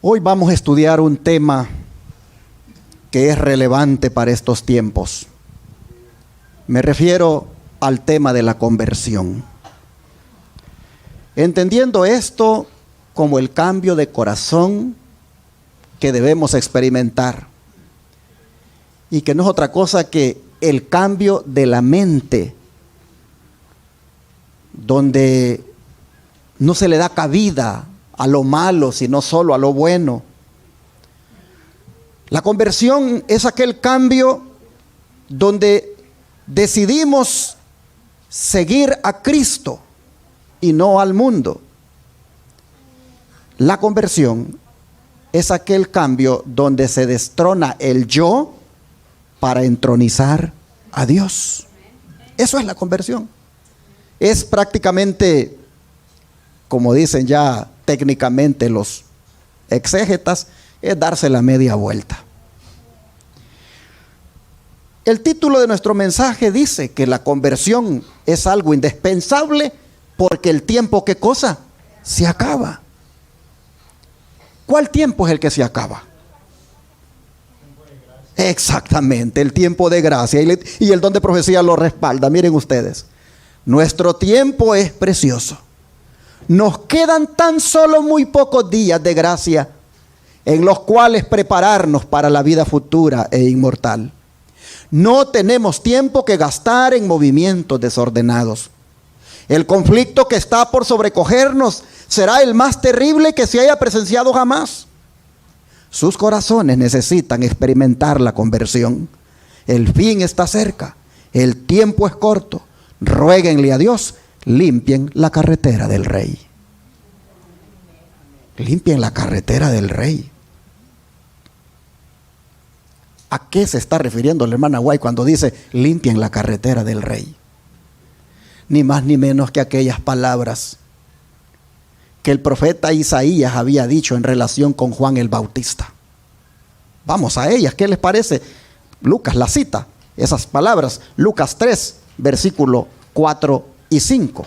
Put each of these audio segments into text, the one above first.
Hoy vamos a estudiar un tema que es relevante para estos tiempos. Me refiero al tema de la conversión. Entendiendo esto como el cambio de corazón que debemos experimentar. Y que no es otra cosa que el cambio de la mente, donde no se le da cabida a lo malo, sino solo a lo bueno. La conversión es aquel cambio donde decidimos seguir a Cristo y no al mundo. La conversión es aquel cambio donde se destrona el yo para entronizar a Dios. Eso es la conversión. Es prácticamente, como dicen ya técnicamente los exégetas, es darse la media vuelta. El título de nuestro mensaje dice que la conversión es algo indispensable porque el tiempo, ¿qué cosa? Se acaba. ¿Cuál tiempo es el que se acaba? Exactamente, el tiempo de gracia. Y el don de profecía lo respalda. Miren ustedes, nuestro tiempo es precioso. Nos quedan tan solo muy pocos días de gracia en los cuales prepararnos para la vida futura e inmortal. No tenemos tiempo que gastar en movimientos desordenados. El conflicto que está por sobrecogernos será el más terrible que se haya presenciado jamás. Sus corazones necesitan experimentar la conversión. El fin está cerca, el tiempo es corto. Ruéguenle a Dios, limpien la carretera del Rey. Limpien la carretera del Rey. ¿A qué se está refiriendo la hermana Guay cuando dice limpien la carretera del Rey? Ni más ni menos que aquellas palabras que el profeta Isaías había dicho en relación con Juan el Bautista. Vamos a ellas, ¿qué les parece? Lucas la cita, esas palabras, Lucas 3, versículo 4 y 5.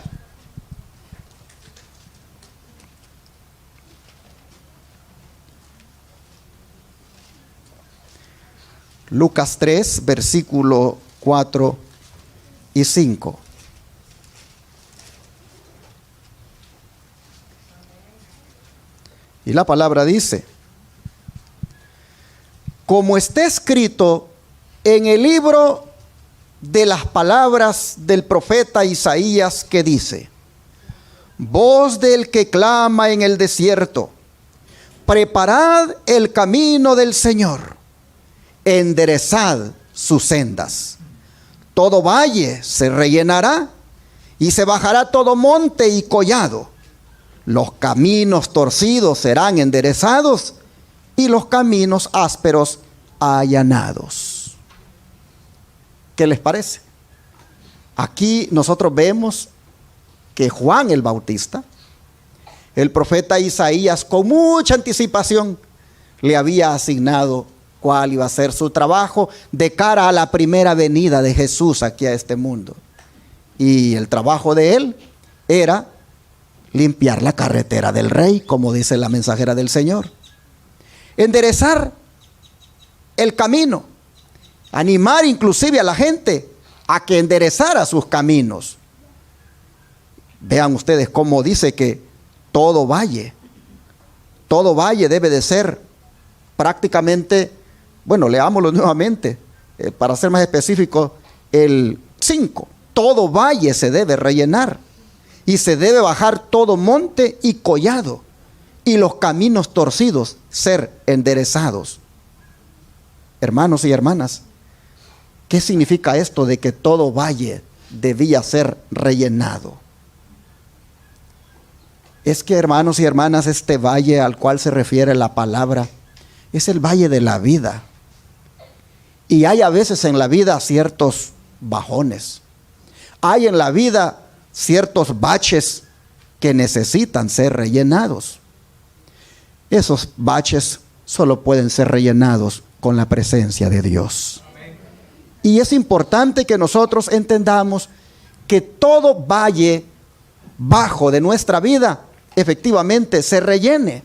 Lucas 3, versículo 4 y 5. Y la palabra dice: como está escrito en el libro de las palabras del profeta Isaías, que dice: voz del que clama en el desierto, preparad el camino del Señor, enderezad sus sendas. Todo valle se rellenará y se bajará todo monte y collado. Los caminos torcidos serán enderezados y los caminos ásperos allanados. ¿Qué les parece? Aquí nosotros vemos que Juan el Bautista, el profeta Isaías, con mucha anticipación le había asignado cuál iba a ser su trabajo de cara a la primera venida de Jesús aquí a este mundo. Y el trabajo de él era limpiar la carretera del Rey, como dice la mensajera del Señor. Enderezar el camino, animar inclusive a la gente a que enderezara sus caminos. Vean ustedes cómo dice que todo valle debe de ser prácticamente, bueno, leámoslo nuevamente, para ser más específico, el 5. Todo valle se debe rellenar y se debe bajar todo monte y collado y los caminos torcidos ser enderezados. Hermanos y hermanas, ¿qué significa esto de que todo valle debía ser rellenado? Es que, hermanos y hermanas, este valle al cual se refiere la palabra es el valle de la vida. Y hay a veces en la vida ciertos bajones. Hay en la vida ciertos baches que necesitan ser rellenados. Esos baches solo pueden ser rellenados con la presencia de Dios. Y es importante que nosotros entendamos que todo valle bajo de nuestra vida efectivamente se rellene.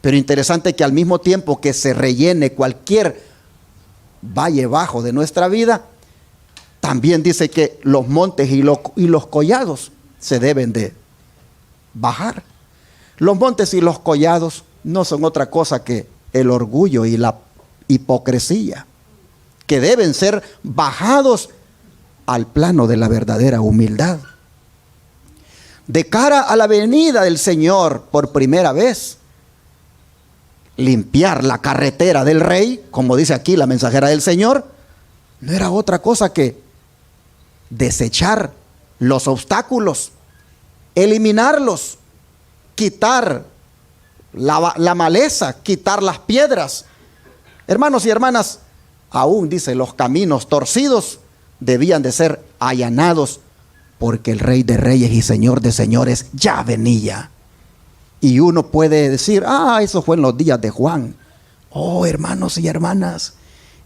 Pero interesante que al mismo tiempo que se rellene cualquier valle bajo de nuestra vida, también dice que los montes y los collados se deben de bajar. Los montes y los collados no son otra cosa que el orgullo y la hipocresía, que deben ser bajados al plano de la verdadera humildad. De cara a la venida del Señor por primera vez, limpiar la carretera del Rey, como dice aquí la mensajera del Señor, no era otra cosa que desechar los obstáculos, eliminarlos, quitar la maleza, quitar las piedras. Hermanos y hermanas, aún dice, los caminos torcidos debían de ser allanados, porque el Rey de Reyes y Señor de Señores ya venía. Y uno puede decir, eso fue en los días de Juan. Oh, hermanos y hermanas,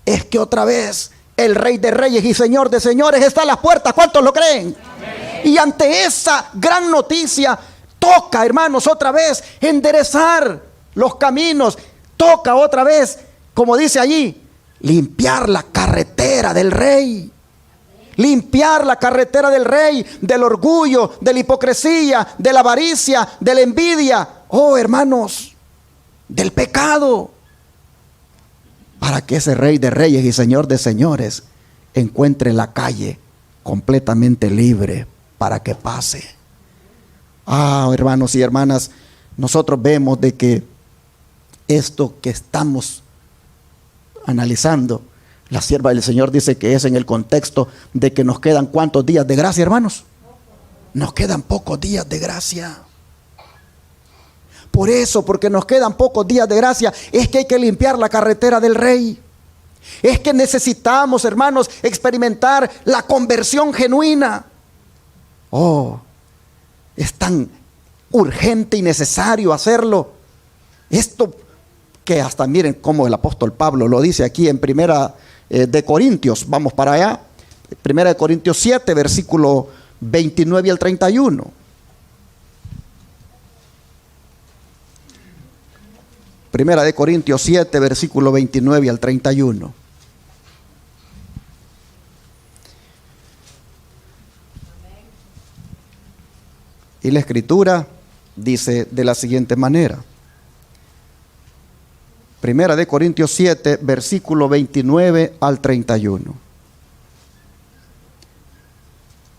es que otra vez el Rey de Reyes y Señor de Señores está a las puertas. ¿Cuántos lo creen? Amén. Y ante esa gran noticia, toca, hermanos, otra vez enderezar los caminos. Toca otra vez, como dice allí, limpiar la carretera del Rey. Limpiar la carretera del Rey, del orgullo, de la hipocresía, de la avaricia, de la envidia. Oh, hermanos, del pecado. Para que ese Rey de Reyes y Señor de Señores encuentre la calle completamente libre para que pase. Hermanos y hermanas, nosotros vemos de que esto que estamos analizando, la sierva del Señor dice que es en el contexto de que nos quedan ¿cuántos días de gracia, hermanos? Nos quedan pocos días de gracia. Por eso, porque nos quedan pocos días de gracia, es que hay que limpiar la carretera del Rey. Es que necesitamos, hermanos, experimentar la conversión genuina. Es tan urgente y necesario hacerlo. Esto que hasta miren cómo el apóstol Pablo lo dice aquí en Primera de Corintios. Vamos para allá. Primera de Corintios 7, versículo 29 al 31. Primera de Corintios 7, versículo 29 al 31. Y la escritura dice de la siguiente manera. Primera de Corintios 7, versículo 29 al 31.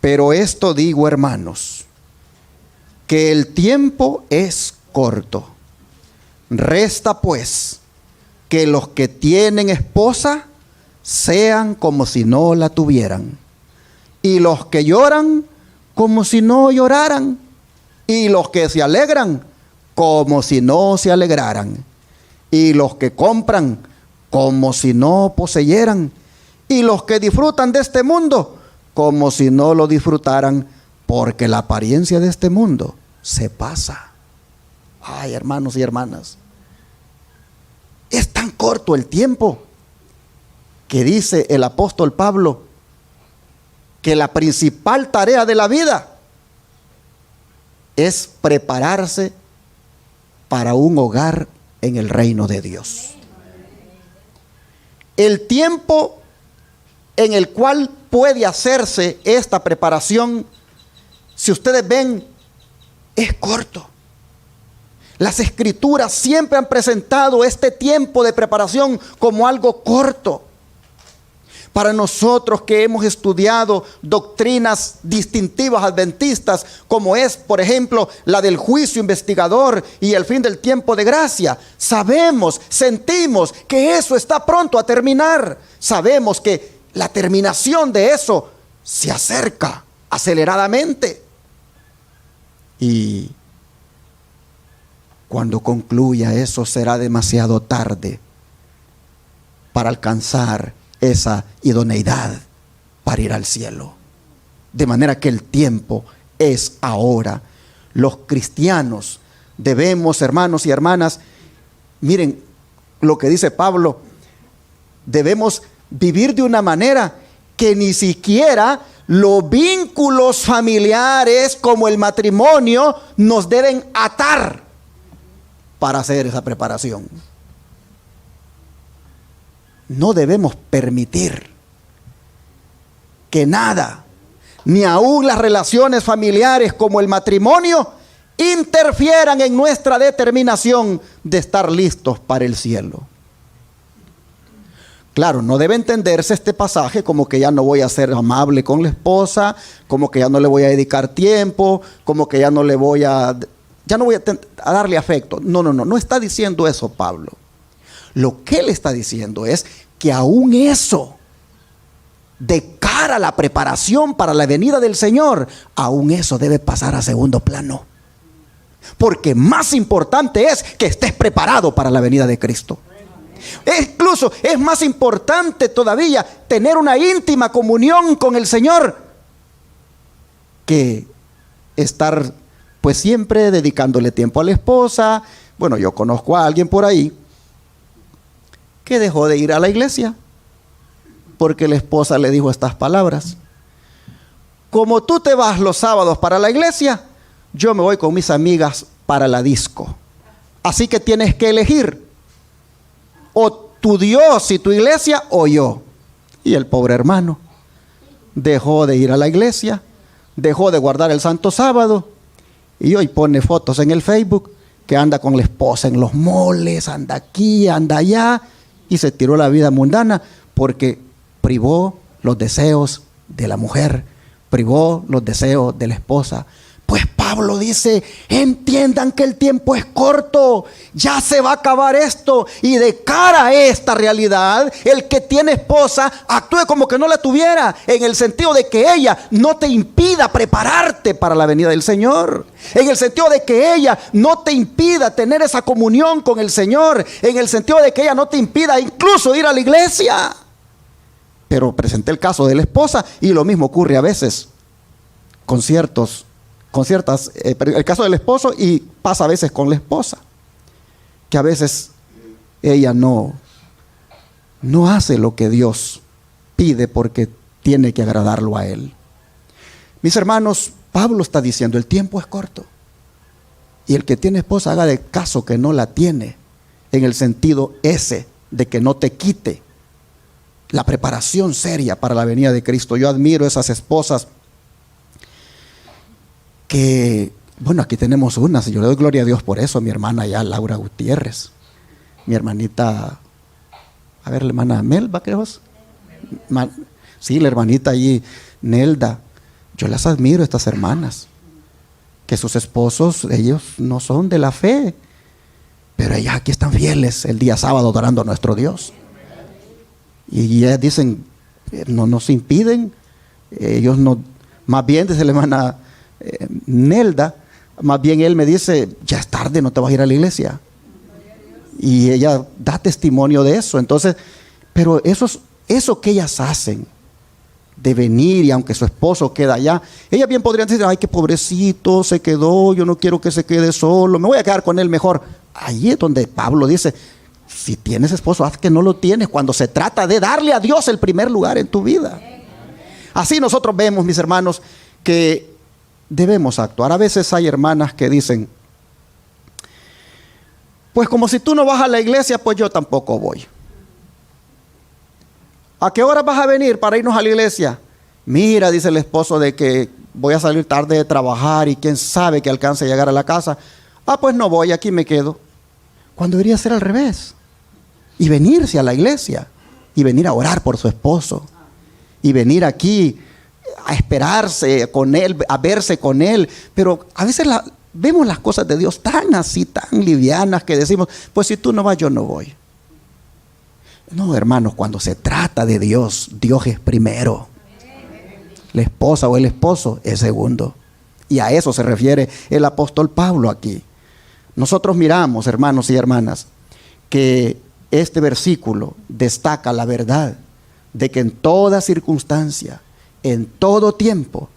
Pero esto digo, hermanos, que el tiempo es corto. Resta pues que los que tienen esposa sean como si no la tuvieran, y los que lloran como si no lloraran, y los que se alegran como si no se alegraran, y los que compran como si no poseyeran, y los que disfrutan de este mundo como si no lo disfrutaran, porque la apariencia de este mundo se pasa. Hermanos y hermanas, es tan corto el tiempo que dice el apóstol Pablo que la principal tarea de la vida es prepararse para un hogar en el reino de Dios. El tiempo en el cual puede hacerse esta preparación, si ustedes ven, es corto. Las escrituras siempre han presentado este tiempo de preparación como algo corto. Para nosotros que hemos estudiado doctrinas distintivas adventistas, como es, por ejemplo, la del juicio investigador y el fin del tiempo de gracia, sabemos, sentimos que eso está pronto a terminar. Sabemos que la terminación de eso se acerca aceleradamente. Y cuando concluya eso será demasiado tarde para alcanzar esa idoneidad para ir al cielo. De manera que el tiempo es ahora. Los cristianos debemos, hermanos y hermanas, miren lo que dice Pablo, debemos vivir de una manera que ni siquiera los vínculos familiares como el matrimonio nos deben atar. para hacer esa preparación. No debemos permitir que nada, ni aún las relaciones familiares como el matrimonio, interfieran en nuestra determinación de estar listos para el cielo. Claro, no debe entenderse este pasaje como que ya no voy a ser amable con la esposa, como que ya no le voy a dedicar tiempo, como que ya no voy a darle afecto. No está diciendo eso Pablo. Lo que él está diciendo es que aún eso, de cara a la preparación para la venida del Señor, aún eso debe pasar a segundo plano. Porque más importante es que estés preparado para la venida de Cristo. Incluso es más importante todavía tener una íntima comunión con el Señor que estar pues siempre dedicándole tiempo a la esposa. Bueno, yo conozco a alguien por ahí que dejó de ir a la iglesia porque la esposa le dijo estas palabras: como tú te vas los sábados para la iglesia, yo me voy con mis amigas para la disco. Así que tienes que elegir, o tu Dios y tu iglesia o yo. Y el pobre hermano dejó de ir a la iglesia, dejó de guardar el santo sábado, y hoy pone fotos en el Facebook que anda con la esposa en los moles, anda aquí, anda allá, y se tiró la vida mundana porque privó los deseos de la mujer, privó los deseos de la esposa. Pues Pablo dice: entiendan que el tiempo es corto, ya se va a acabar esto, y de cara a esta realidad, el que tiene esposa actúe como que no la tuviera, en el sentido de que ella no te impida prepararte para la venida del Señor, en el sentido de que ella no te impida tener esa comunión con el Señor, en el sentido de que ella no te impida incluso ir a la iglesia. Pero presenté el caso de la esposa, y lo mismo ocurre a veces con ciertas, el caso del esposo, y pasa a veces con la esposa, que a veces ella no hace lo que Dios pide porque tiene que agradarlo a Él. Mis hermanos, Pablo está diciendo: el tiempo es corto, y el que tiene esposa haga de caso que no la tiene, en el sentido ese de que no te quite la preparación seria para la venida de Cristo. Yo admiro esas esposas que, bueno, aquí tenemos unas, y yo le doy gloria a Dios por eso. Mi hermana ya, Laura Gutiérrez, mi hermanita, a ver, la hermana Melba, creo es. Sí, la hermanita allí, Nelda. Yo las admiro, estas hermanas, que sus esposos, ellos no son de la fe, pero ellas aquí están fieles el día sábado adorando a nuestro Dios. Y ellas dicen, no nos impiden, ellos no, más bien, dice la hermana Nelda, más bien él me dice: ya es tarde, no te vas a ir a la iglesia. Y ella da testimonio de eso. Entonces, pero eso que ellas hacen de venir, y aunque su esposo queda allá, ellas bien podrían decir: ay, qué pobrecito, se quedó, yo no quiero que se quede solo, me voy a quedar con él mejor. Ahí es donde Pablo dice: si tienes esposo, haz que no lo tienes, cuando se trata de darle a Dios el primer lugar en tu vida. Así nosotros vemos, mis hermanos, que debemos actuar. A veces hay hermanas que dicen: pues como si tú no vas a la iglesia, pues yo tampoco voy. ¿A qué hora vas a venir para irnos a la iglesia? Mira, dice el esposo, de que voy a salir tarde de trabajar y quién sabe que alcance a llegar a la casa. Ah, pues no voy, aquí me quedo. Cuando debería ser al revés, y venirse a la iglesia, y venir a orar por su esposo, y venir aquí a esperarse con él, a verse con él. Pero a veces vemos las cosas de Dios tan así, tan livianas, que decimos: pues si tú no vas, yo no voy. No, hermanos, cuando se trata de Dios, Dios es primero, la esposa o el esposo es segundo. Y a eso se refiere el apóstol Pablo aquí. Nosotros miramos, hermanos y hermanas, que este versículo destaca la verdad de que en toda circunstancia, en todo tiempo,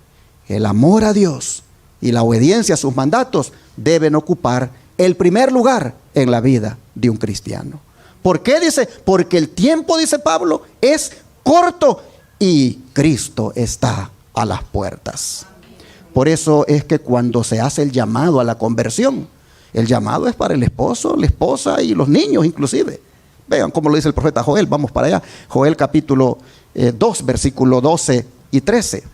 el amor a Dios y la obediencia a sus mandatos deben ocupar el primer lugar en la vida de un cristiano. ¿Por qué? Dice, porque el tiempo, dice Pablo, es corto y Cristo está a las puertas. Por eso es que cuando se hace el llamado a la conversión, El llamado es para el esposo, la esposa y los niños inclusive. Vean cómo lo dice el profeta Joel. Vamos para allá. Joel capítulo 2, versículo 12 y 13.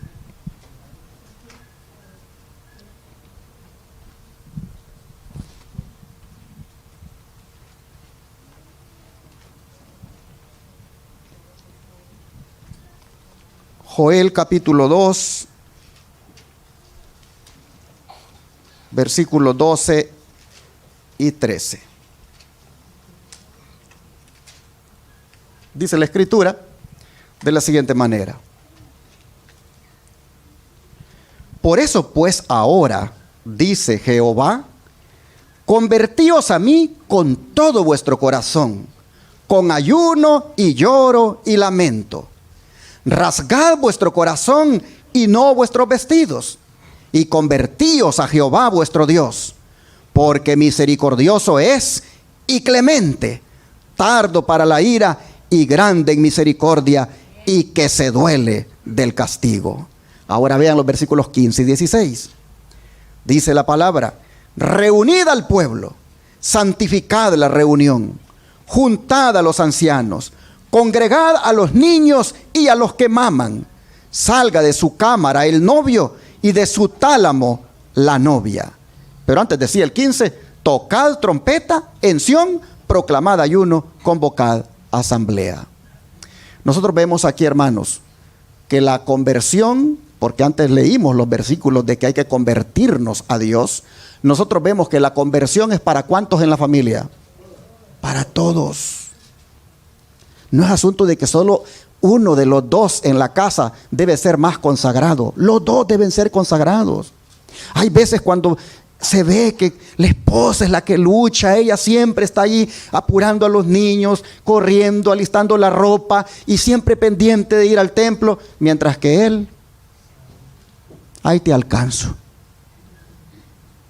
Joel capítulo 2, versículos 12 y 13. Dice la escritura de la siguiente manera: por eso pues ahora, dice Jehová, convertíos a mí con todo vuestro corazón, con ayuno y lloro y lamento. Rasgad vuestro corazón y no vuestros vestidos, y convertíos a Jehová vuestro Dios, porque misericordioso es y clemente, tardo para la ira y grande en misericordia, y que se duele del castigo. Ahora vean los versículos 15 y 16. Dice la palabra: reunid al pueblo, santificad la reunión, juntad a los ancianos, congregad a los niños y a los que maman. Salga de su cámara el novio y de su tálamo la novia. Pero antes decía el 15: tocad trompeta en Sión, proclamad ayuno, convocad asamblea. Nosotros vemos aquí, hermanos, que la conversión, porque antes leímos los versículos de que hay que convertirnos a Dios. Nosotros vemos que la conversión es para ¿cuántos en la familia? Para todos. No es asunto de que solo uno de los dos en la casa debe ser más consagrado. Los dos deben ser consagrados. Hay veces cuando se ve que la esposa es la que lucha, ella siempre está ahí apurando a los niños, corriendo, alistando la ropa y siempre pendiente de ir al templo, mientras que él, ahí te alcanzo.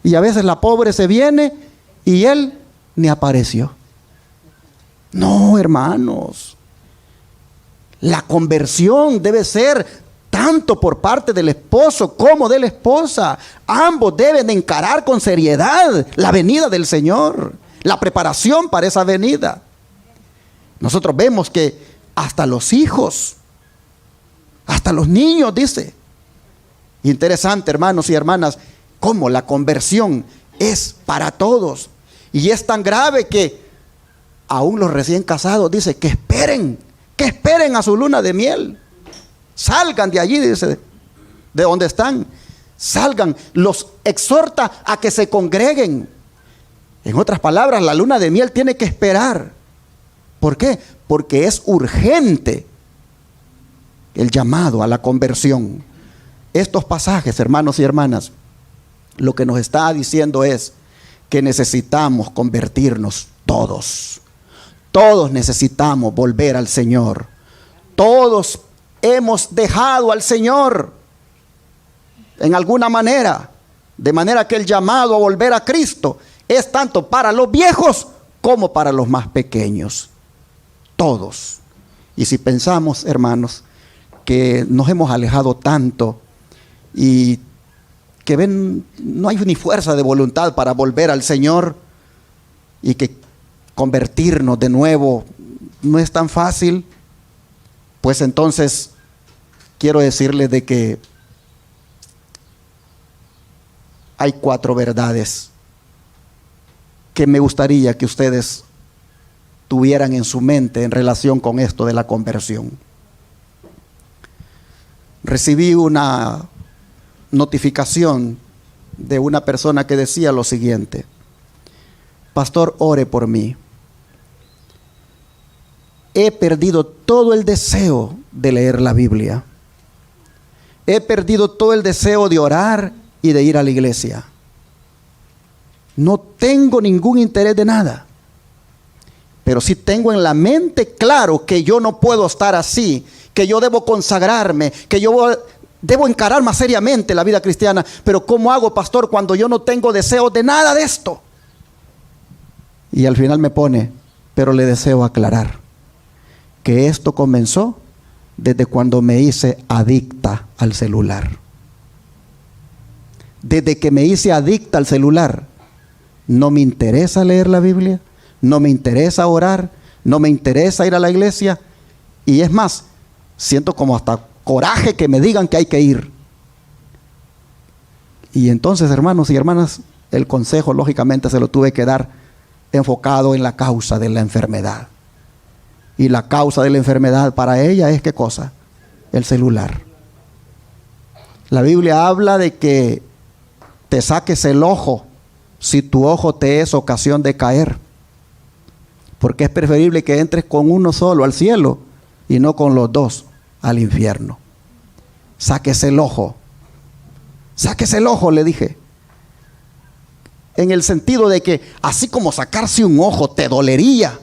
Y a veces la pobre se viene y él ni apareció. No, hermanos, la conversión debe ser tanto por parte del esposo como de la esposa. Ambos deben encarar con seriedad la venida del Señor, la preparación para esa venida. Nosotros vemos que hasta los hijos, hasta los niños, dice. Interesante, hermanos y hermanas, cómo la conversión es para todos. Y es tan grave que aún los recién casados, dice, que esperen a su luna de miel. Salgan de allí, dice, de donde están. Salgan, los exhorta a que se congreguen. En otras palabras, la luna de miel tiene que esperar. ¿Por qué? Porque es urgente el llamado a la conversión. Estos pasajes, hermanos y hermanas, lo que nos está diciendo es que necesitamos convertirnos todos. Todos necesitamos volver al Señor. Todos hemos dejado al Señor en alguna manera. De manera que el llamado a volver a Cristo es tanto para los viejos como para los más pequeños. Todos. Y si pensamos, hermanos, que nos hemos alejado tanto y que no hay ni fuerza de voluntad para volver al Señor y que convertirnos de nuevo no es tan fácil, pues entonces quiero decirles de que hay 4 verdades que me gustaría que ustedes tuvieran en su mente en relación con esto de la conversión. Recibí una notificación de una persona que decía lo siguiente: pastor, ore por mí. He perdido todo el deseo de leer la Biblia. He perdido todo el deseo de orar y de ir a la iglesia. No tengo ningún interés de nada. Pero sí tengo en la mente claro que yo no puedo estar así, que yo debo consagrarme, que yo debo encarar más seriamente la vida cristiana. Pero ¿cómo hago, pastor, cuando yo no tengo deseo de nada de esto? Y al final me pone: pero le deseo aclarar que esto comenzó desde cuando me hice adicta al celular. Desde que me hice adicta al celular, no me interesa leer la Biblia, no me interesa orar, no me interesa ir a la iglesia. Y es más, siento como hasta coraje que me digan que hay que ir. Y entonces, hermanos y hermanas, el consejo lógicamente se lo tuve que dar enfocado en la causa de la enfermedad. Y la causa de la enfermedad para ella es ¿qué cosa? El celular. La Biblia habla de que te saques el ojo si tu ojo te es ocasión de caer. Porque es preferible que entres con uno solo al cielo y no con los dos al infierno. Sáquese el ojo. Sáquese el ojo, le dije. En el sentido de que así como sacarse un ojo te dolería,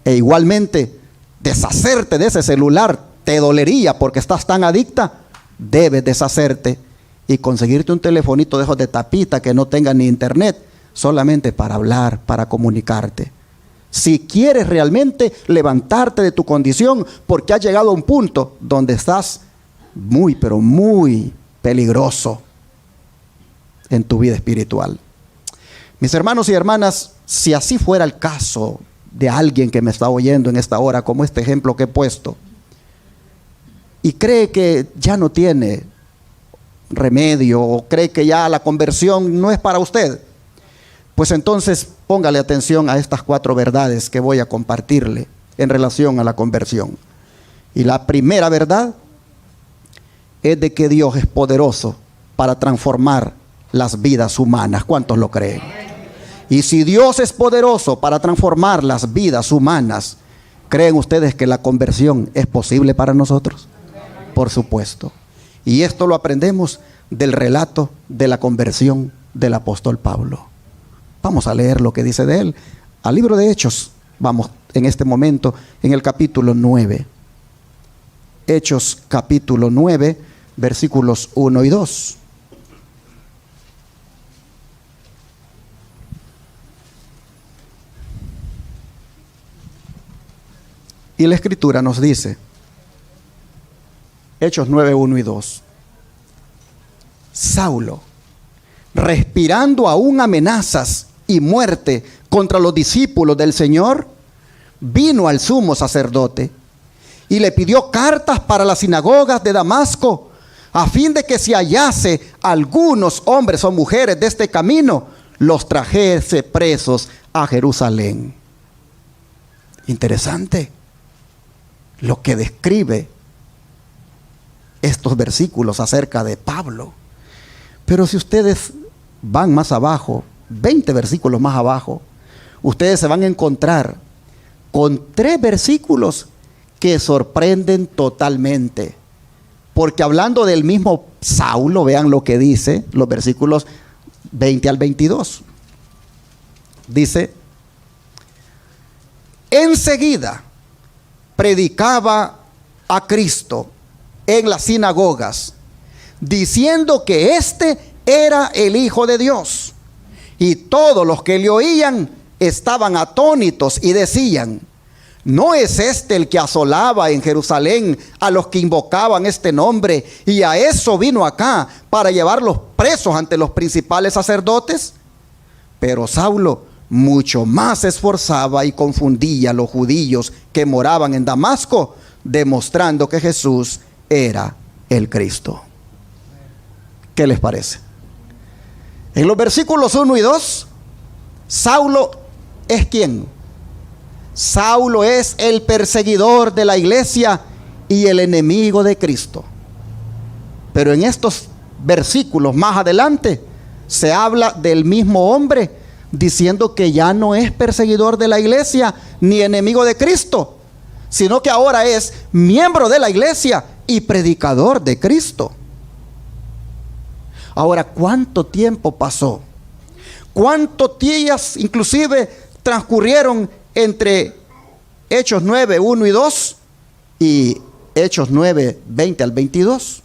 e igualmente deshacerte de ese celular te dolería porque estás tan adicta, debes deshacerte y conseguirte un telefonito de esos de tapita que no tenga ni internet, solamente para hablar, para comunicarte. Si quieres realmente levantarte de tu condición, porque has llegado a un punto donde estás muy, pero muy peligroso en tu vida espiritual. Mis hermanos y hermanas, si así fuera el caso de alguien que me está oyendo en esta hora, como este ejemplo que he puesto, y cree que ya no tiene remedio, o cree que ya la conversión no es para usted, pues entonces póngale atención a estas 4 verdades que voy a compartirle en relación a la conversión. Y la primera verdad es de que Dios es poderoso para transformar las vidas humanas. ¿Cuántos lo creen? Y si Dios es poderoso para transformar las vidas humanas, ¿creen ustedes que la conversión es posible para nosotros? Por supuesto. Y esto lo aprendemos del relato de la conversión del apóstol Pablo. Vamos a leer lo que dice de él. Al libro de Hechos, vamos en este momento en el capítulo 9. Hechos capítulo 9, versículos 1 y 2. Y la escritura nos dice, Hechos 9, 1 y 2. Saulo, respirando aún amenazas y muerte contra los discípulos del Señor, vino al sumo sacerdote y le pidió cartas para las sinagogas de Damasco, a fin de que si hallase algunos hombres o mujeres de este camino, los trajese presos a Jerusalén. Interesante lo que describe estos versículos acerca de Pablo. Pero si ustedes van más abajo, 20 versículos más abajo, ustedes se van a encontrar con 3 versículos que sorprenden totalmente. Porque hablando del mismo Saulo, vean lo que dice, los versículos 20 al 22. Dice, enseguida predicaba a Cristo en las sinagogas, diciendo que éste era el Hijo de Dios. Y todos los que le oían estaban atónitos y decían, ¿no es este el que asolaba en Jerusalén a los que invocaban este nombre, y a eso vino acá para llevarlos presos ante los principales sacerdotes? Pero Saulo mucho más se esforzaba y confundía a los judíos que moraban en Damasco, demostrando que Jesús era el Cristo. ¿Qué les parece? En los versículos 1 y 2, Saulo es ¿quién? Saulo es el perseguidor de la iglesia y el enemigo de Cristo. Pero en estos versículos más adelante se habla del mismo hombre, diciendo que ya no es perseguidor de la iglesia ni enemigo de Cristo, sino que ahora es miembro de la iglesia y predicador de Cristo. Ahora, ¿cuánto tiempo pasó? ¿Cuántos días inclusive transcurrieron entre Hechos 9, 1 y 2 y Hechos 9, 20 al 22?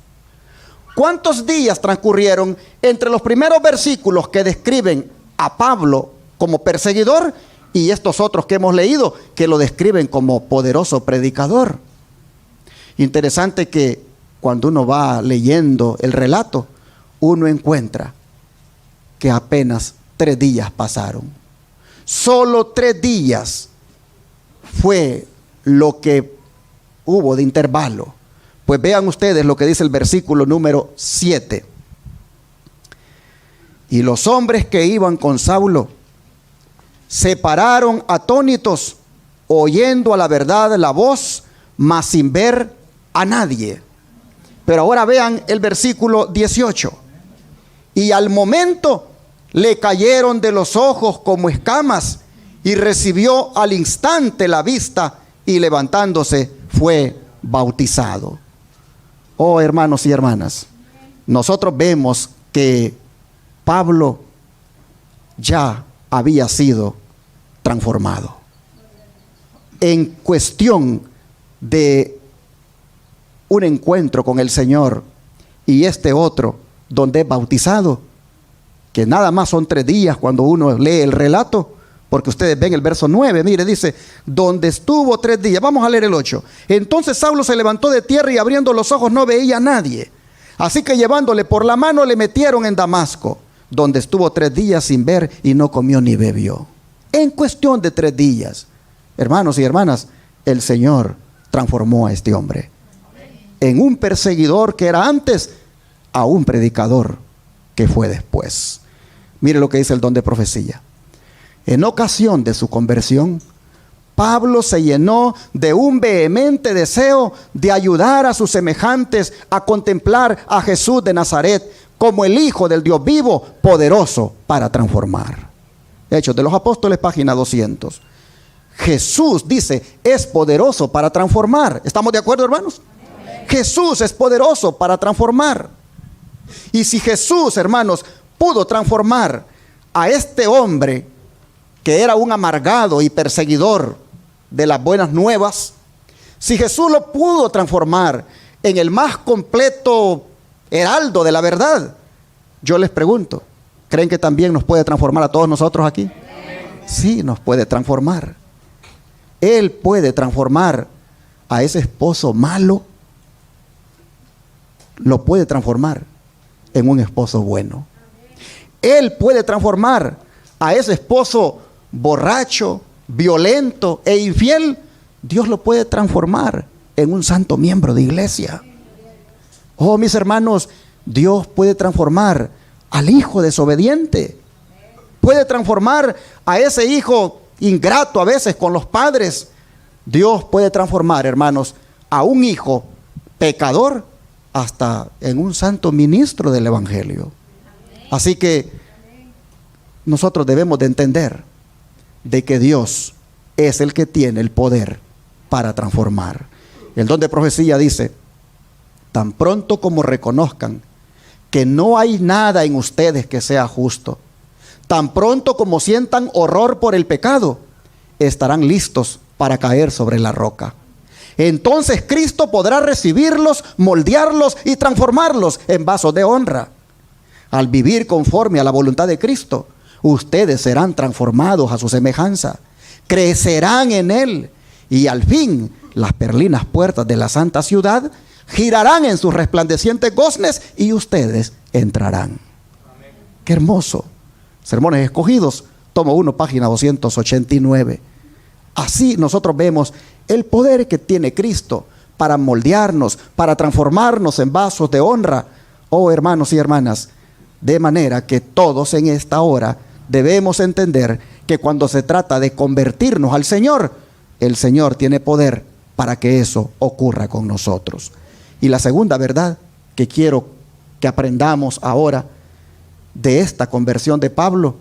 ¿Cuántos días transcurrieron entre los primeros versículos que describen a Pablo como perseguidor y estos otros que hemos leído que lo describen como poderoso predicador? Interesante que cuando uno va leyendo el relato, uno encuentra que apenas 3 días pasaron. Solo 3 días fue lo que hubo de intervalo. Pues vean ustedes lo que dice el versículo número 7. Y los hombres que iban con Saulo se pararon atónitos, oyendo a la verdad la voz, mas sin ver a nadie. Pero ahora vean el versículo 18. Y al momento le cayeron de los ojos como escamas, y recibió al instante la vista, y levantándose fue bautizado. Oh, hermanos y hermanas, nosotros vemos que Pablo ya había sido transformado. En cuestión de un encuentro con el Señor y este otro, donde es bautizado, que nada más son 3 días cuando uno lee el relato, porque ustedes ven el verso 9, mire, dice, donde estuvo 3 días. Vamos a leer el 8. Entonces Saulo se levantó de tierra y abriendo los ojos no veía a nadie. Así que llevándole por la mano le metieron en Damasco, donde estuvo 3 días sin ver y no comió ni bebió. En cuestión de 3 días, hermanos y hermanas, el Señor transformó a este hombre en un perseguidor que era antes, a un predicador que fue después. Mire lo que dice el don de profecía. En ocasión de su conversión, Pablo se llenó de un vehemente deseo de ayudar a sus semejantes a contemplar a Jesús de Nazaret como el Hijo del Dios vivo, poderoso para transformar. Hechos de los Apóstoles, página 200. Jesús, dice, es poderoso para transformar. ¿Estamos de acuerdo, hermanos? Jesús es poderoso para transformar. Y si Jesús, hermanos, pudo transformar a este hombre que era un amargado y perseguidor de las buenas nuevas, si Jesús lo pudo transformar en el más completo heraldo de la verdad, yo les pregunto, ¿creen que también nos puede transformar a todos nosotros aquí? Sí, nos puede transformar. Él puede transformar a ese esposo malo, lo puede transformar en un esposo bueno. Él puede transformar a ese esposo borracho, violento e infiel. Dios lo puede transformar en un santo miembro de iglesia. Oh, mis hermanos, Dios puede transformar al hijo desobediente. Puede transformar a ese hijo ingrato a veces con los padres. Dios puede transformar, hermanos, a un hijo pecador hasta en un santo ministro del evangelio. Así que nosotros debemos de entender de que Dios es el que tiene el poder para transformar. El don de profecía dice, tan pronto como reconozcan que no hay nada en ustedes que sea justo, tan pronto como sientan horror por el pecado, estarán listos para caer sobre la roca. Entonces Cristo podrá recibirlos, moldearlos y transformarlos en vasos de honra. Al vivir conforme a la voluntad de Cristo, ustedes serán transformados a su semejanza, crecerán en Él, y al fin las perlinas puertas de la santa ciudad girarán en sus resplandecientes goznes y ustedes entrarán. Amén. Qué hermoso. Sermones Escogidos, tomo 1, página 289. Así nosotros vemos el poder que tiene Cristo para moldearnos, para transformarnos en vasos de honra. Oh, hermanos y hermanas, de manera que todos en esta hora debemos entender que cuando se trata de convertirnos al Señor, el Señor tiene poder para que eso ocurra con nosotros. Y la segunda verdad que quiero que aprendamos ahora de esta conversión de Pablo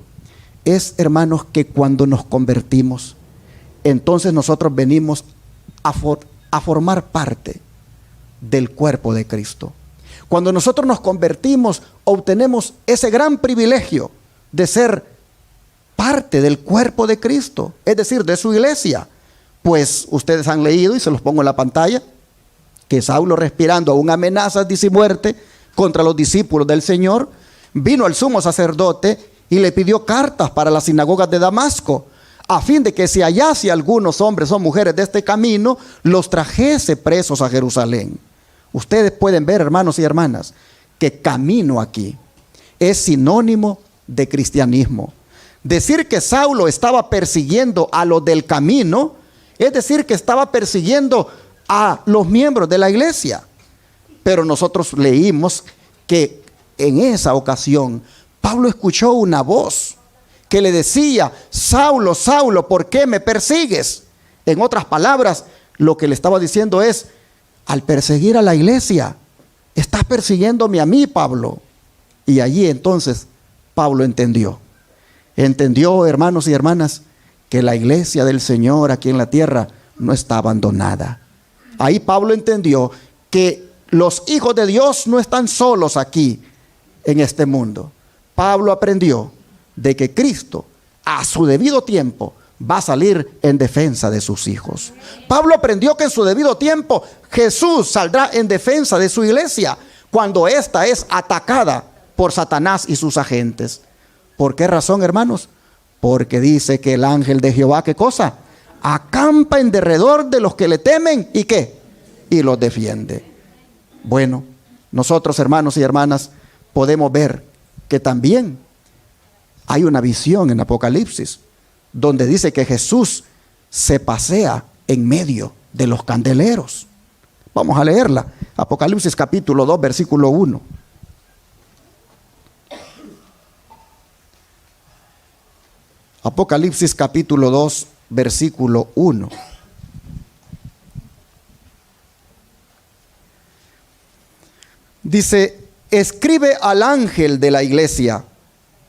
es, hermanos, que cuando nos convertimos, entonces nosotros venimos a formar parte del cuerpo de Cristo. Cuando nosotros nos convertimos, obtenemos ese gran privilegio de ser parte del cuerpo de Cristo, es decir, de su iglesia. Pues ustedes han leído, y se los pongo en la pantalla, que Saulo, respirando aún amenazas de muerte contra los discípulos del Señor, vino al sumo sacerdote y le pidió cartas para las sinagogas de Damasco, a fin de que si hallase algunos hombres o mujeres de este camino, los trajese presos a Jerusalén. Ustedes pueden ver, hermanos y hermanas, que camino aquí es sinónimo de cristianismo. Decir que Saulo estaba persiguiendo a los del camino, es decir, que estaba persiguiendo a los miembros de la iglesia. Pero nosotros leímos que en esa ocasión Pablo escuchó una voz que le decía: Saulo, Saulo, ¿por qué me persigues? En otras palabras, lo que le estaba diciendo es: al perseguir a la iglesia, estás persiguiéndome a mí, Pablo. Y allí entonces Pablo entendió, hermanos y hermanas, que la iglesia del Señor aquí en la tierra no está abandonada. Ahí Pablo entendió que los hijos de Dios no están solos aquí en este mundo. Pablo aprendió de que Cristo, a su debido tiempo, va a salir en defensa de sus hijos. Pablo aprendió que en su debido tiempo Jesús saldrá en defensa de su iglesia cuando ésta es atacada por Satanás y sus agentes. ¿Por qué razón, hermanos? Porque dice que el ángel de Jehová, ¿qué cosa? Acampa en derredor de los que le temen, ¿y qué? Y los defiende. Bueno, nosotros, hermanos y hermanas, podemos ver que también hay una visión en Apocalipsis donde dice que Jesús se pasea en medio de los candeleros. Vamos a leerla. Apocalipsis capítulo 2, versículo 1. Apocalipsis capítulo 2, versículo 1. Dice: escribe al ángel de la iglesia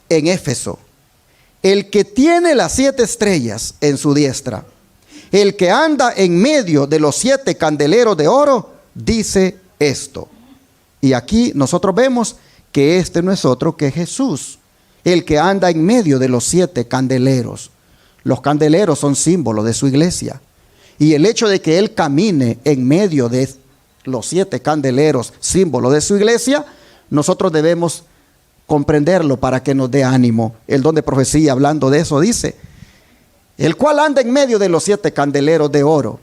en Éfeso, el que tiene las 7 estrellas en su diestra, el que anda en medio de los 7 candeleros de oro, dice esto. Y aquí nosotros vemos que este no es otro que Jesús, el que anda en medio de los 7 candeleros. Los candeleros son símbolo de su iglesia. Y el hecho de que Él camine en medio de los 7 candeleros, símbolo de su iglesia, nosotros debemos comprenderlo para que nos dé ánimo. El don de profecía, hablando de eso, dice: el cual anda en medio de los 7 candeleros de oro.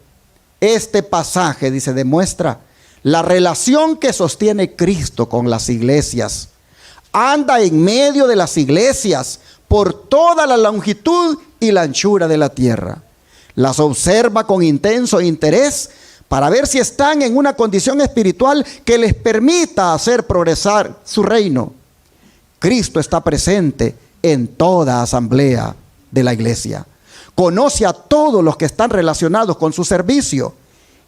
Este pasaje, dice, demuestra la relación que sostiene Cristo con las iglesias. Anda en medio de las iglesias por toda la longitud y la anchura de la tierra. Las observa con intenso interés para ver si están en una condición espiritual que les permita hacer progresar su reino. Cristo está presente en toda asamblea de la iglesia. Conoce a todos los que están relacionados con su servicio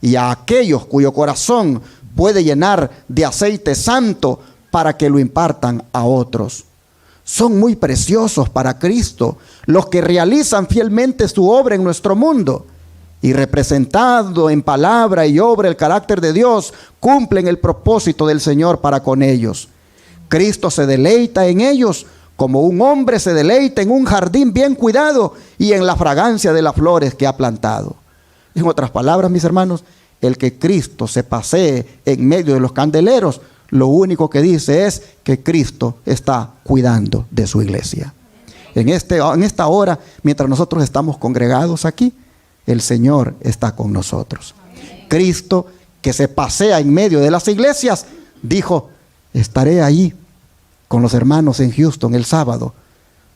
y a aquellos cuyo corazón puede llenar de aceite santo para que lo impartan a otros. Son muy preciosos para Cristo los que realizan fielmente su obra en nuestro mundo y, representando en palabra y obra el carácter de Dios, cumplen el propósito del Señor para con ellos. Cristo se deleita en ellos como un hombre se deleita en un jardín bien cuidado y en la fragancia de las flores que ha plantado. En otras palabras, mis hermanos, el que Cristo se pasee en medio de los candeleros, lo único que dice es que Cristo está cuidando de su iglesia. En esta hora, mientras nosotros estamos congregados aquí, el Señor está con nosotros. Cristo, que se pasea en medio de las iglesias, dijo: estaré ahí con los hermanos en Houston el sábado.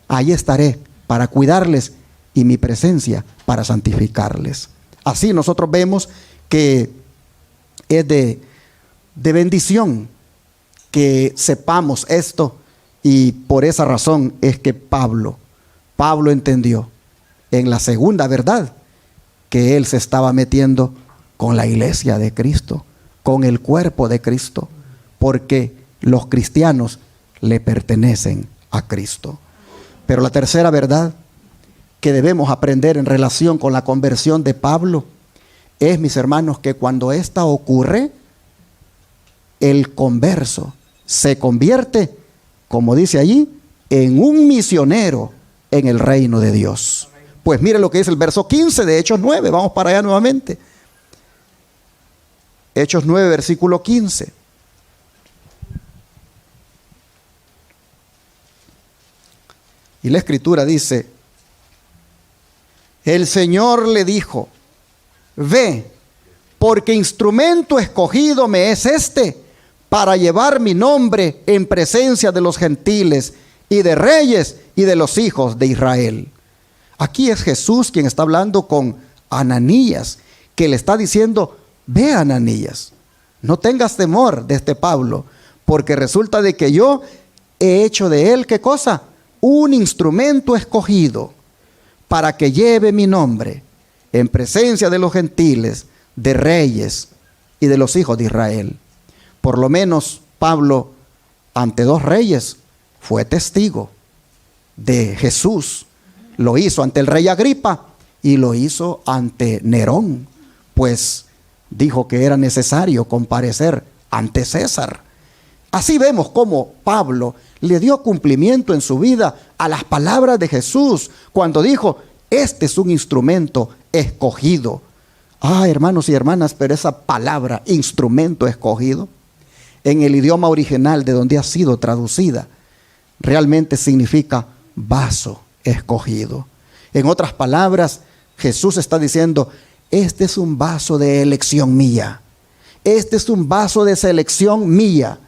Ahí estaré para cuidarles y mi presencia para santificarles. Así nosotros vemos que es de bendición que sepamos esto, y por esa razón es que Pablo entendió en la segunda verdad que él se estaba metiendo con la iglesia de Cristo, con el cuerpo de Cristo, porque los cristianos le pertenecen a Cristo. Pero la tercera verdad que debemos aprender en relación con la conversión de Pablo es, mis hermanos, que cuando esta ocurre, el converso se convierte, como dice allí, en un misionero en el reino de Dios. Pues mire lo que dice el verso 15 de Hechos 9. Vamos para allá nuevamente. Hechos 9, versículo 15. Y la escritura dice: el Señor le dijo: ve, porque instrumento escogido me es este para llevar mi nombre en presencia de los gentiles y de reyes y de los hijos de Israel. Aquí es Jesús quien está hablando con Ananías, que le está diciendo: ve, Ananías, no tengas temor de este Pablo, porque resulta de que yo he hecho de él, ¿qué cosa? Un instrumento escogido para que lleve mi nombre en presencia de los gentiles, de reyes y de los hijos de Israel. Por lo menos Pablo, ante 2 reyes, fue testigo de Jesús. Lo hizo ante el rey Agripa y lo hizo ante Nerón, pues dijo que era necesario comparecer ante César. Así vemos cómo Pablo le dio cumplimiento en su vida a las palabras de Jesús cuando dijo: este es un instrumento escogido. Hermanos y hermanas, pero esa palabra, instrumento escogido, en el idioma original de donde ha sido traducida, realmente significa vaso escogido. En otras palabras, Jesús está diciendo: este es un vaso de elección mía. Este es un vaso de selección mía.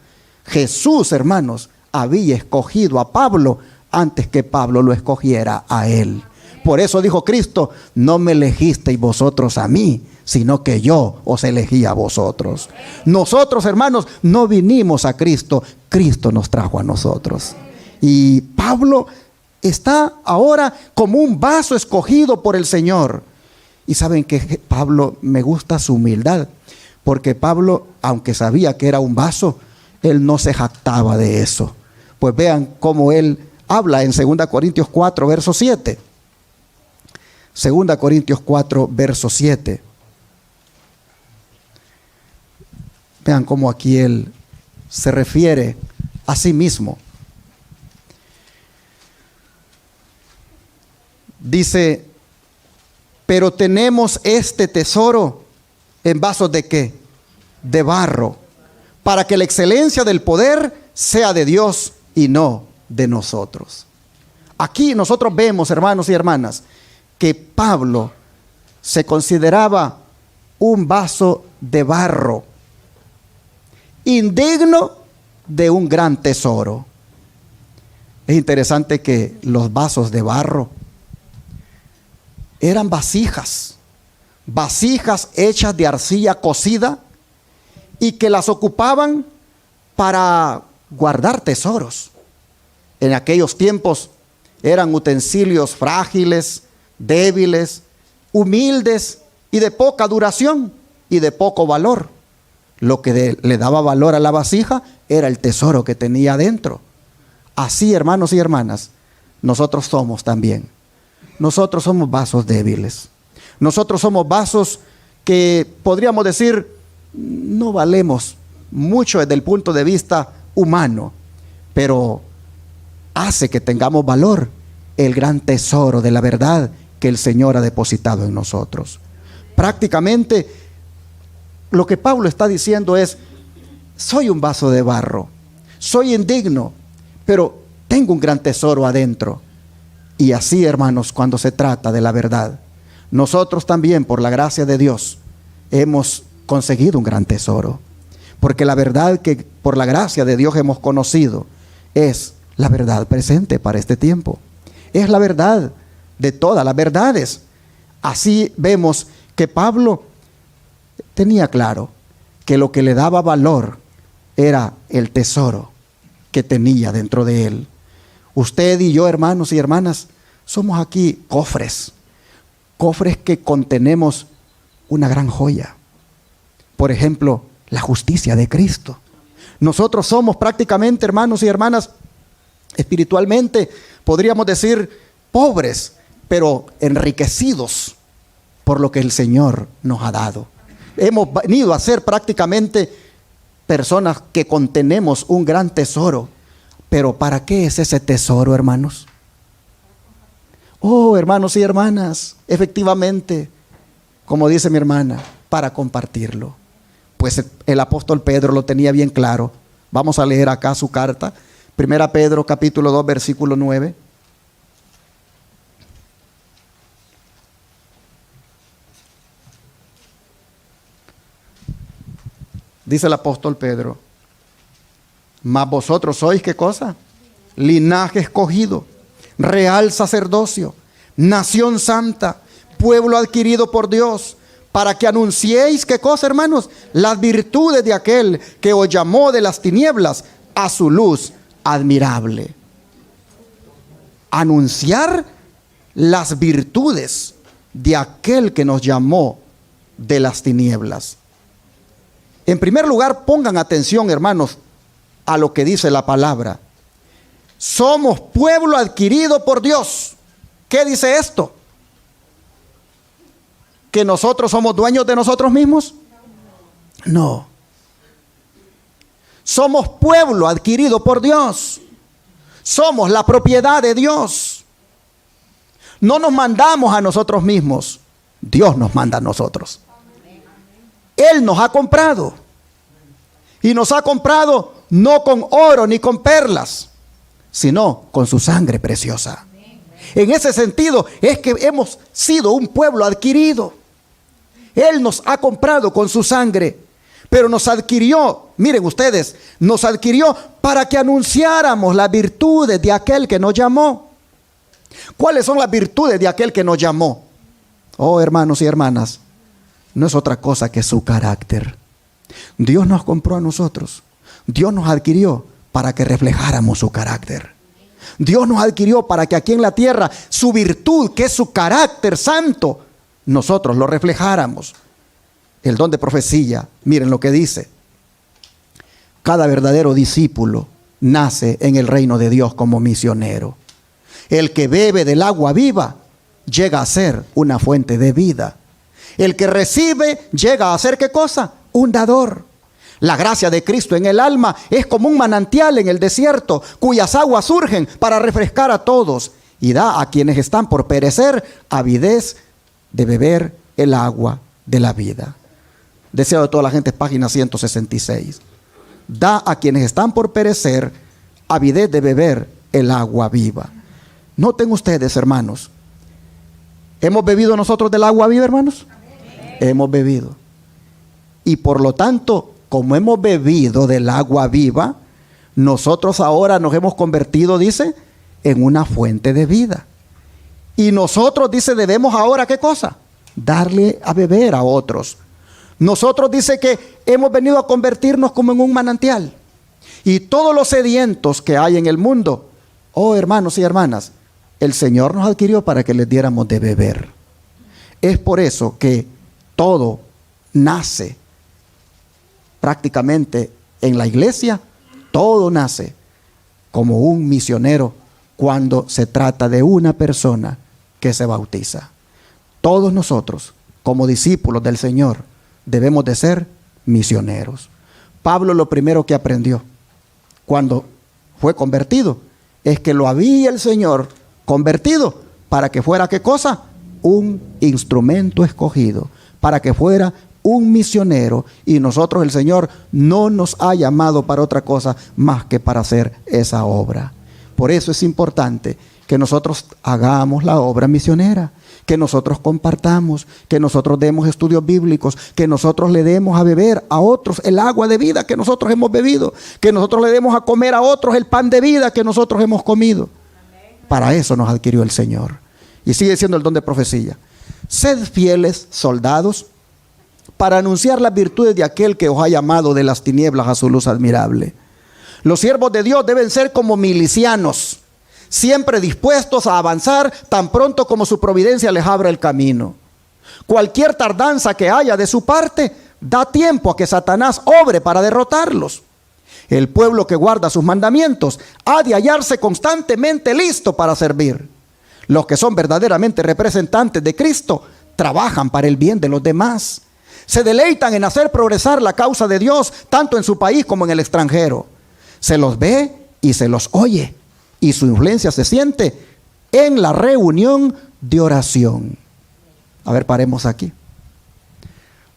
Jesús, hermanos, había escogido a Pablo antes que Pablo lo escogiera a él. Por eso dijo Cristo: no me elegisteis vosotros a mí, sino que yo os elegí a vosotros. Nosotros, hermanos, no vinimos a Cristo, Cristo nos trajo a nosotros. Y Pablo está ahora como un vaso escogido por el Señor. Y saben que Pablo, me gusta su humildad, porque Pablo, aunque sabía que era un vaso, él no se jactaba de eso. Pues vean cómo él habla en 2 Corintios 4, verso 7. 2 Corintios 4, verso 7. Vean cómo aquí él se refiere a sí mismo. Dice: pero tenemos este tesoro en vasos ¿de qué? De barro, para que la excelencia del poder sea de Dios y no de nosotros. Aquí nosotros vemos, hermanos y hermanas, que Pablo se consideraba un vaso de barro, indigno de un gran tesoro. Es interesante que los vasos de barro eran vasijas hechas de arcilla cocida y que las ocupaban para guardar tesoros. En aquellos tiempos eran utensilios frágiles, débiles, humildes y de poca duración y de poco valor. Lo que le daba valor a la vasija era el tesoro que tenía adentro. Así, hermanos y hermanas, nosotros somos también. Nosotros somos vasos débiles. Nosotros somos vasos que podríamos decir no valemos mucho desde el punto de vista humano, pero hace que tengamos valor el gran tesoro de la verdad que el Señor ha depositado en nosotros. Prácticamente lo que Pablo está diciendo es: soy un vaso de barro, soy indigno, pero tengo un gran tesoro adentro. Y así, hermanos, cuando se trata de la verdad, nosotros también, por la gracia de Dios, hemos conseguido un gran tesoro. Porque la verdad que por la gracia de Dios hemos conocido es la verdad presente para este tiempo. Es la verdad de todas las verdades. Así vemos que Pablo tenía claro que lo que le daba valor era el tesoro que tenía dentro de él. Usted y yo, hermanos y hermanas, somos aquí cofres que contenemos una gran joya. Por ejemplo, la justicia de Cristo. Nosotros somos prácticamente, hermanos y hermanas, espiritualmente, podríamos decir, pobres, pero enriquecidos por lo que el Señor nos ha dado. Hemos venido a ser prácticamente personas que contenemos un gran tesoro. Pero ¿para qué es ese tesoro, hermanos? Oh, hermanos y hermanas, efectivamente, como dice mi hermana, para compartirlo. Pues el apóstol Pedro lo tenía bien claro. Vamos a leer acá su carta. 1 Pedro capítulo 2, versículo 9. Dice el apóstol Pedro: mas vosotros sois, ¿qué cosa? linaje escogido, real sacerdocio, nación santa, pueblo adquirido por Dios, para que anunciéis, ¿qué cosa, hermanos? Las virtudes de aquel que os llamó de las tinieblas a su luz admirable. Anunciar las virtudes de aquel que nos llamó de las tinieblas. En primer lugar, pongan atención, hermanos, a lo que dice la palabra. Somos pueblo adquirido por Dios. ¿Qué dice esto? ¿Que nosotros somos dueños de nosotros mismos? No. Somos pueblo adquirido por Dios. Somos la propiedad de Dios. No nos mandamos a nosotros mismos. Dios nos manda a nosotros. Él nos ha comprado. Y nos ha comprado no con oro ni con perlas, sino con su sangre preciosa. En ese sentido es que hemos sido un pueblo adquirido. Él nos ha comprado con su sangre, pero nos adquirió, miren ustedes, nos adquirió para que anunciáramos las virtudes de aquel que nos llamó. ¿Cuáles son las virtudes de aquel que nos llamó? Oh, hermanos y hermanas, no es otra cosa que su carácter. Dios nos compró a nosotros. Dios nos adquirió para que reflejáramos su carácter. Dios nos adquirió para que aquí en la tierra su virtud, que es su carácter santo, nosotros lo reflejáramos. El don de profecía, miren lo que dice. Cada verdadero discípulo nace en el reino de Dios como misionero. El que bebe del agua viva llega a ser una fuente de vida. El que recibe llega a ser, ¿qué cosa? Un dador. La gracia de Cristo en el alma es como un manantial en el desierto, cuyas aguas surgen para refrescar a todos y da a quienes están por perecer avidez de beber el agua de la vida. Deseo de toda la gente, página 166. Da a quienes están por perecer avidez de beber el agua viva. Noten ustedes, hermanos, ¿hemos bebido nosotros del agua viva, hermanos? Hemos bebido. Y por lo tanto, como hemos bebido del agua viva, nosotros ahora nos hemos convertido, dice, en una fuente de vida. Y nosotros, dice, debemos ahora, ¿qué cosa? Darle a beber a otros. Nosotros, dice, que hemos venido a convertirnos como en un manantial. Y todos los sedientos que hay en el mundo, oh hermanos y hermanas, el Señor nos adquirió para que les diéramos de beber. Es por eso que todo nace prácticamente en la iglesia, todo nace como un misionero cuando se trata de una persona que se bautiza. Todos nosotros, como discípulos del Señor, debemos de ser misioneros. Pablo lo primero que aprendió cuando fue convertido es que lo había el Señor convertido para que fuera, ¿qué cosa? Un instrumento escogido, para que fuera un misionero, y nosotros, el Señor no nos ha llamado para otra cosa más que para hacer esa obra. Por eso es importante que nosotros hagamos la obra misionera, que nosotros compartamos, que nosotros demos estudios bíblicos, que nosotros le demos a beber a otros el agua de vida que nosotros hemos bebido, que nosotros le demos a comer a otros el pan de vida que nosotros hemos comido. Para eso nos adquirió el Señor. Y sigue siendo el don de profecía. Sed fieles, soldados, para anunciar las virtudes de aquel que os ha llamado de las tinieblas a su luz admirable. Los siervos de Dios deben ser como milicianos, siempre dispuestos a avanzar tan pronto como su providencia les abra el camino. Cualquier tardanza que haya de su parte da tiempo a que Satanás obre para derrotarlos. El pueblo que guarda sus mandamientos ha de hallarse constantemente listo para servir. Los que son verdaderamente representantes de Cristo trabajan para el bien de los demás. Se deleitan en hacer progresar la causa de Dios, tanto en su país como en el extranjero. Se los ve y se los oye, y su influencia se siente en la reunión de oración. A ver, paremos aquí.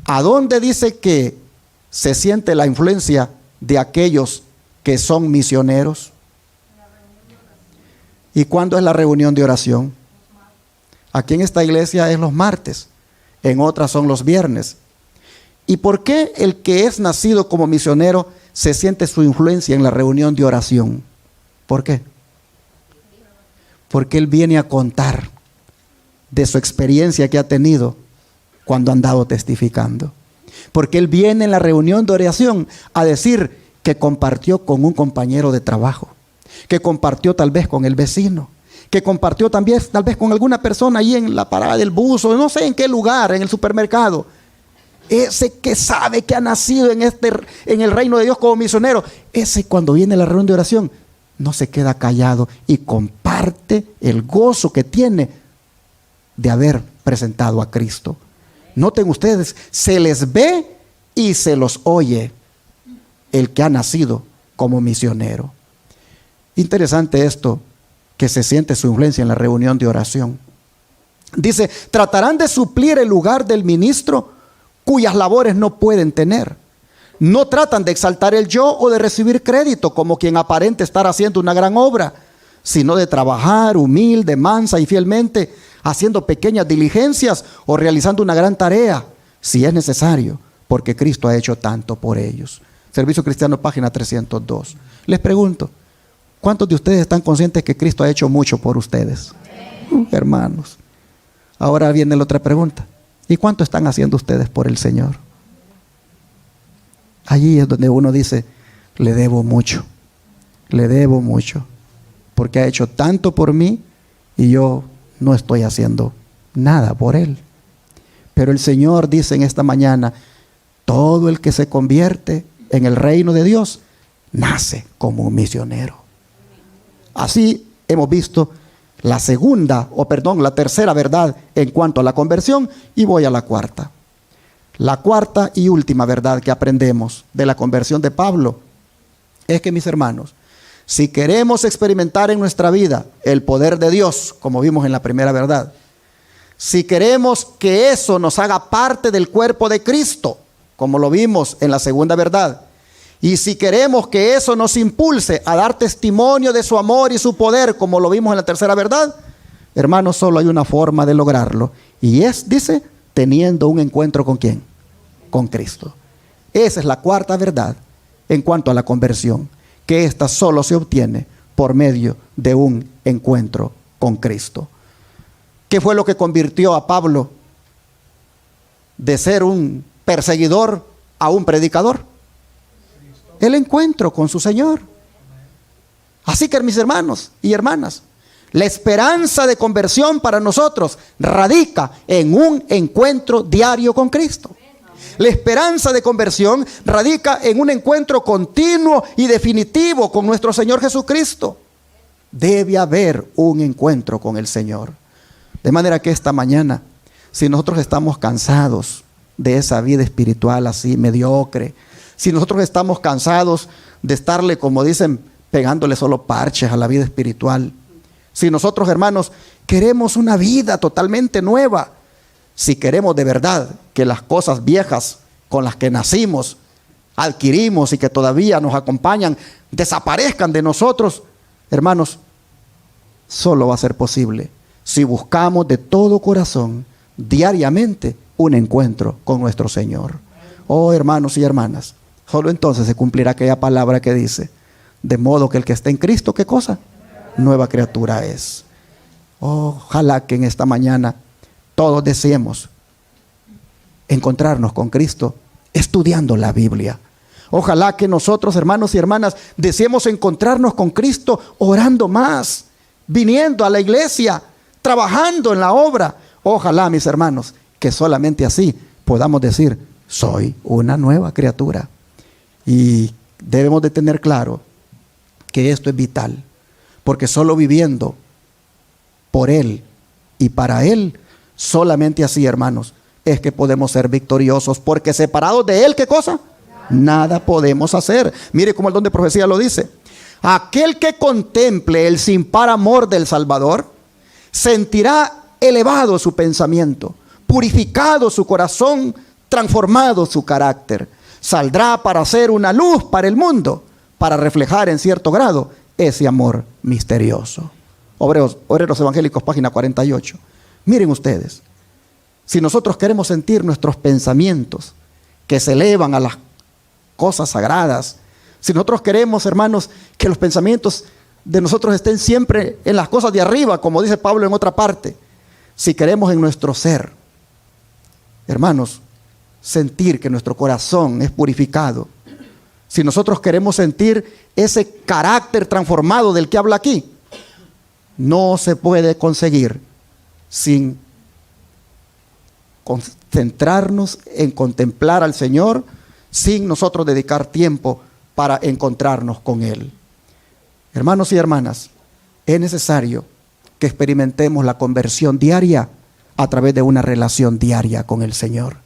¿A dónde dice que se siente la influencia de aquellos que son misioneros? ¿Y cuándo es la reunión de oración? Aquí en esta iglesia es los martes, en otras son los viernes. ¿Y por qué el que es nacido como misionero se siente su influencia en la reunión de oración? ¿Por qué? Porque él viene a contar de su experiencia que ha tenido cuando ha andado testificando. Porque él viene en la reunión de oración a decir que compartió con un compañero de trabajo, que compartió tal vez con el vecino, que compartió también tal vez con alguna persona ahí en la parada del bus o no sé en qué lugar, en el supermercado. Ese que sabe que ha nacido en el reino de Dios como misionero, ese cuando viene la reunión de oración no se queda callado y comparte el gozo que tiene de haber presentado a Cristo. Noten ustedes, se les ve y se los oye el que ha nacido como misionero. Interesante esto, que se siente su influencia en la reunión de oración. Dice, tratarán de suplir el lugar del ministro cuyas labores no pueden tener. No tratan de exaltar el yo o de recibir crédito como quien aparente estar haciendo una gran obra, sino de trabajar humilde, mansa y fielmente, haciendo pequeñas diligencias o realizando una gran tarea, si es necesario, porque Cristo ha hecho tanto por ellos. Servicio Cristiano, página 302. Les pregunto, ¿cuántos de ustedes están conscientes que Cristo ha hecho mucho por ustedes? Hermanos. Ahora viene la otra pregunta. ¿Y cuánto están haciendo ustedes por el Señor? Allí es donde uno dice, le debo mucho, porque ha hecho tanto por mí y yo no estoy haciendo nada por Él. Pero el Señor dice en esta mañana, todo el que se convierte en el reino de Dios, nace como un misionero. Así hemos visto la tercera verdad en cuanto a la conversión, y voy a la cuarta. La cuarta y última verdad que aprendemos de la conversión de Pablo es que, mis hermanos, si queremos experimentar en nuestra vida el poder de Dios, como vimos en la primera verdad, si queremos que eso nos haga parte del cuerpo de Cristo, como lo vimos en la segunda verdad, y si queremos que eso nos impulse a dar testimonio de su amor y su poder, como lo vimos en la tercera verdad, hermanos, solo hay una forma de lograrlo, y dice, teniendo un encuentro ¿con quién? Con Cristo. Esa es la cuarta verdad en cuanto a la conversión, que esta solo se obtiene por medio de un encuentro con Cristo. ¿Qué fue lo que convirtió a Pablo de ser un perseguidor a un predicador? El encuentro con su Señor. Así que, mis hermanos y hermanas, la esperanza de conversión para nosotros radica en un encuentro diario con Cristo. La esperanza de conversión radica en un encuentro continuo y definitivo con nuestro Señor Jesucristo. Debe haber un encuentro con el Señor. De manera que esta mañana, si nosotros estamos cansados de esa vida espiritual así mediocre, si nosotros estamos cansados de estarle, como dicen, pegándole solo parches a la vida espiritual, si nosotros, hermanos, queremos una vida totalmente nueva, si queremos de verdad que las cosas viejas con las que nacimos, adquirimos y que todavía nos acompañan, desaparezcan de nosotros, hermanos, solo va a ser posible si buscamos de todo corazón, diariamente, un encuentro con nuestro Señor. Oh, hermanos y hermanas, solo entonces se cumplirá aquella palabra que dice, de modo que el que está en Cristo, ¿qué cosa? Nueva criatura es. Ojalá que en esta mañana todos deseemos encontrarnos con Cristo estudiando la Biblia. Ojalá que nosotros, hermanos y hermanas, deseemos encontrarnos con Cristo orando más, viniendo a la iglesia, trabajando en la obra. Ojalá, mis hermanos, que solamente así podamos decir, soy una nueva criatura. Y debemos de tener claro que esto es vital, porque solo viviendo por Él y para Él, solamente así, hermanos, es que podemos ser victoriosos, porque separados de Él, ¿qué cosa? Nada podemos hacer. Mire cómo el don de profecía lo dice. Aquel que contemple el sin par amor del Salvador, sentirá elevado su pensamiento, purificado su corazón, transformado su carácter. Saldrá para ser una luz para el mundo, para reflejar en cierto grado ese amor misterioso. Obreros Evangélicos, página 48. Miren ustedes, si nosotros queremos sentir nuestros pensamientos que se elevan a las cosas sagradas, si nosotros queremos, hermanos, que los pensamientos de nosotros estén siempre en las cosas de arriba, como dice Pablo en otra parte. Si queremos en nuestro ser, hermanos, sentir que nuestro corazón es purificado, si nosotros queremos sentir ese carácter transformado del que habla aquí, no se puede conseguir sin concentrarnos en contemplar al Señor, sin nosotros dedicar tiempo para encontrarnos con Él. Hermanos y hermanas, es necesario que experimentemos la conversión diaria a través de una relación diaria con el Señor.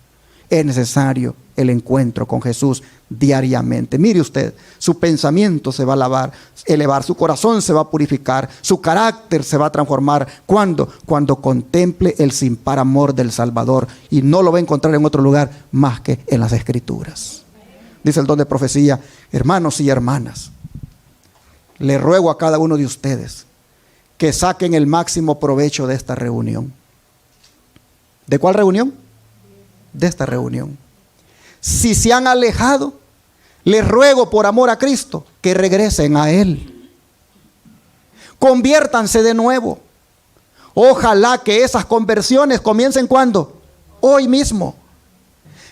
Es necesario el encuentro con Jesús diariamente. Mire usted, su pensamiento se va a elevar, su corazón se va a purificar, su carácter se va a transformar. ¿Cuándo? Cuando contemple el sin par amor del Salvador, y no lo va a encontrar en otro lugar más que en las Escrituras. Dice el don de profecía: hermanos y hermanas, le ruego a cada uno de ustedes que saquen el máximo provecho de esta reunión. ¿De cuál reunión? De esta reunión. Si se han alejado, les ruego por amor a Cristo que regresen a Él. Conviértanse de nuevo. Ojalá que esas conversiones comiencen ¿cuándo? Hoy mismo.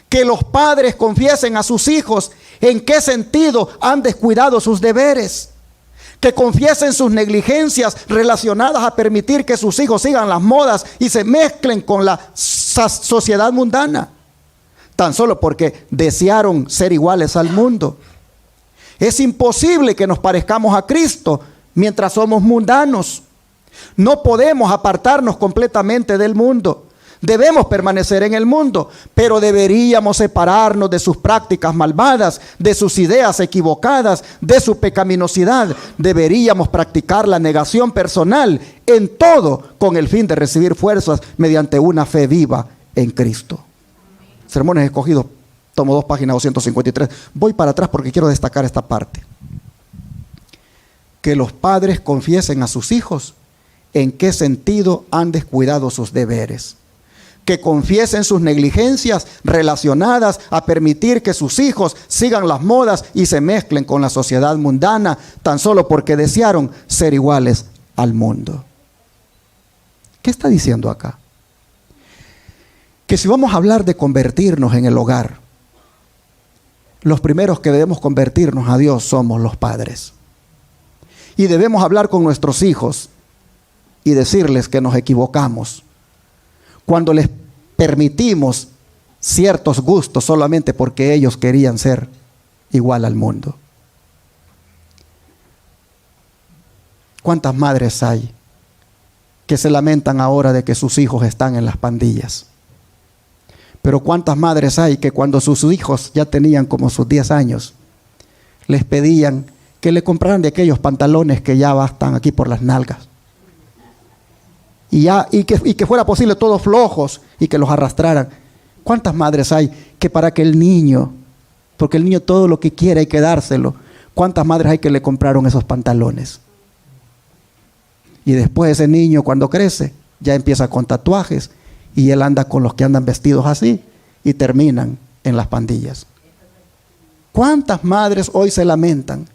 Que los padres confiesen a sus hijos en qué sentido han descuidado sus deberes. Que confiesen sus negligencias relacionadas a permitir que sus hijos sigan las modas y se mezclen con la sociedad mundana, tan solo porque desearon ser iguales al mundo. Es imposible que nos parezcamos a Cristo mientras somos mundanos. No podemos apartarnos completamente del mundo. Debemos permanecer en el mundo, pero deberíamos separarnos de sus prácticas malvadas, de sus ideas equivocadas, de su pecaminosidad. Deberíamos practicar la negación personal en todo, con el fin de recibir fuerzas mediante una fe viva en Cristo. Sermones Escogidos, tomo 2, página 253. Voy para atrás porque quiero destacar esta parte. Que los padres confiesen a sus hijos en qué sentido han descuidado sus deberes. Que confiesen sus negligencias relacionadas a permitir que sus hijos sigan las modas y se mezclen con la sociedad mundana, tan solo porque desearon ser iguales al mundo. ¿Qué está diciendo acá? Que si vamos a hablar de convertirnos en el hogar, los primeros que debemos convertirnos a Dios somos los padres. Y debemos hablar con nuestros hijos y decirles que nos equivocamos cuando les permitimos ciertos gustos solamente porque ellos querían ser igual al mundo. ¿Cuántas madres hay que se lamentan ahora de que sus hijos están en las pandillas? Pero ¿cuántas madres hay que cuando sus hijos ya tenían como sus 10 años, les pedían que le compraran de aquellos pantalones que ya bastan aquí por las nalgas? Y que fuera posible todos flojos y que los arrastraran. ¿Cuántas madres hay que para que el niño, porque el niño todo lo que quiere hay que dárselo, cuántas madres hay que le compraron esos pantalones? Y después ese niño cuando crece ya empieza con tatuajes y él anda con los que andan vestidos así y terminan en las pandillas. ¿Cuántas madres hoy se lamentan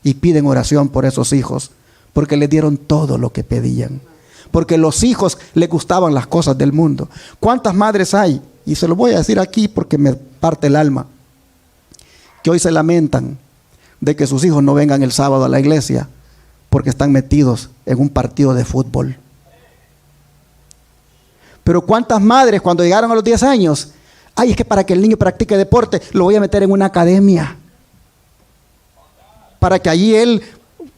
y piden oración por esos hijos porque les dieron todo lo que pedían? Porque los hijos les gustaban las cosas del mundo. ¿Cuántas madres hay? Y se lo voy a decir aquí porque me parte el alma, que hoy se lamentan de que sus hijos no vengan el sábado a la iglesia porque están metidos en un partido de fútbol. Pero ¿cuántas madres cuando llegaron a los 10 años? Ay, es que para que el niño practique deporte lo voy a meter en una academia, para que allí él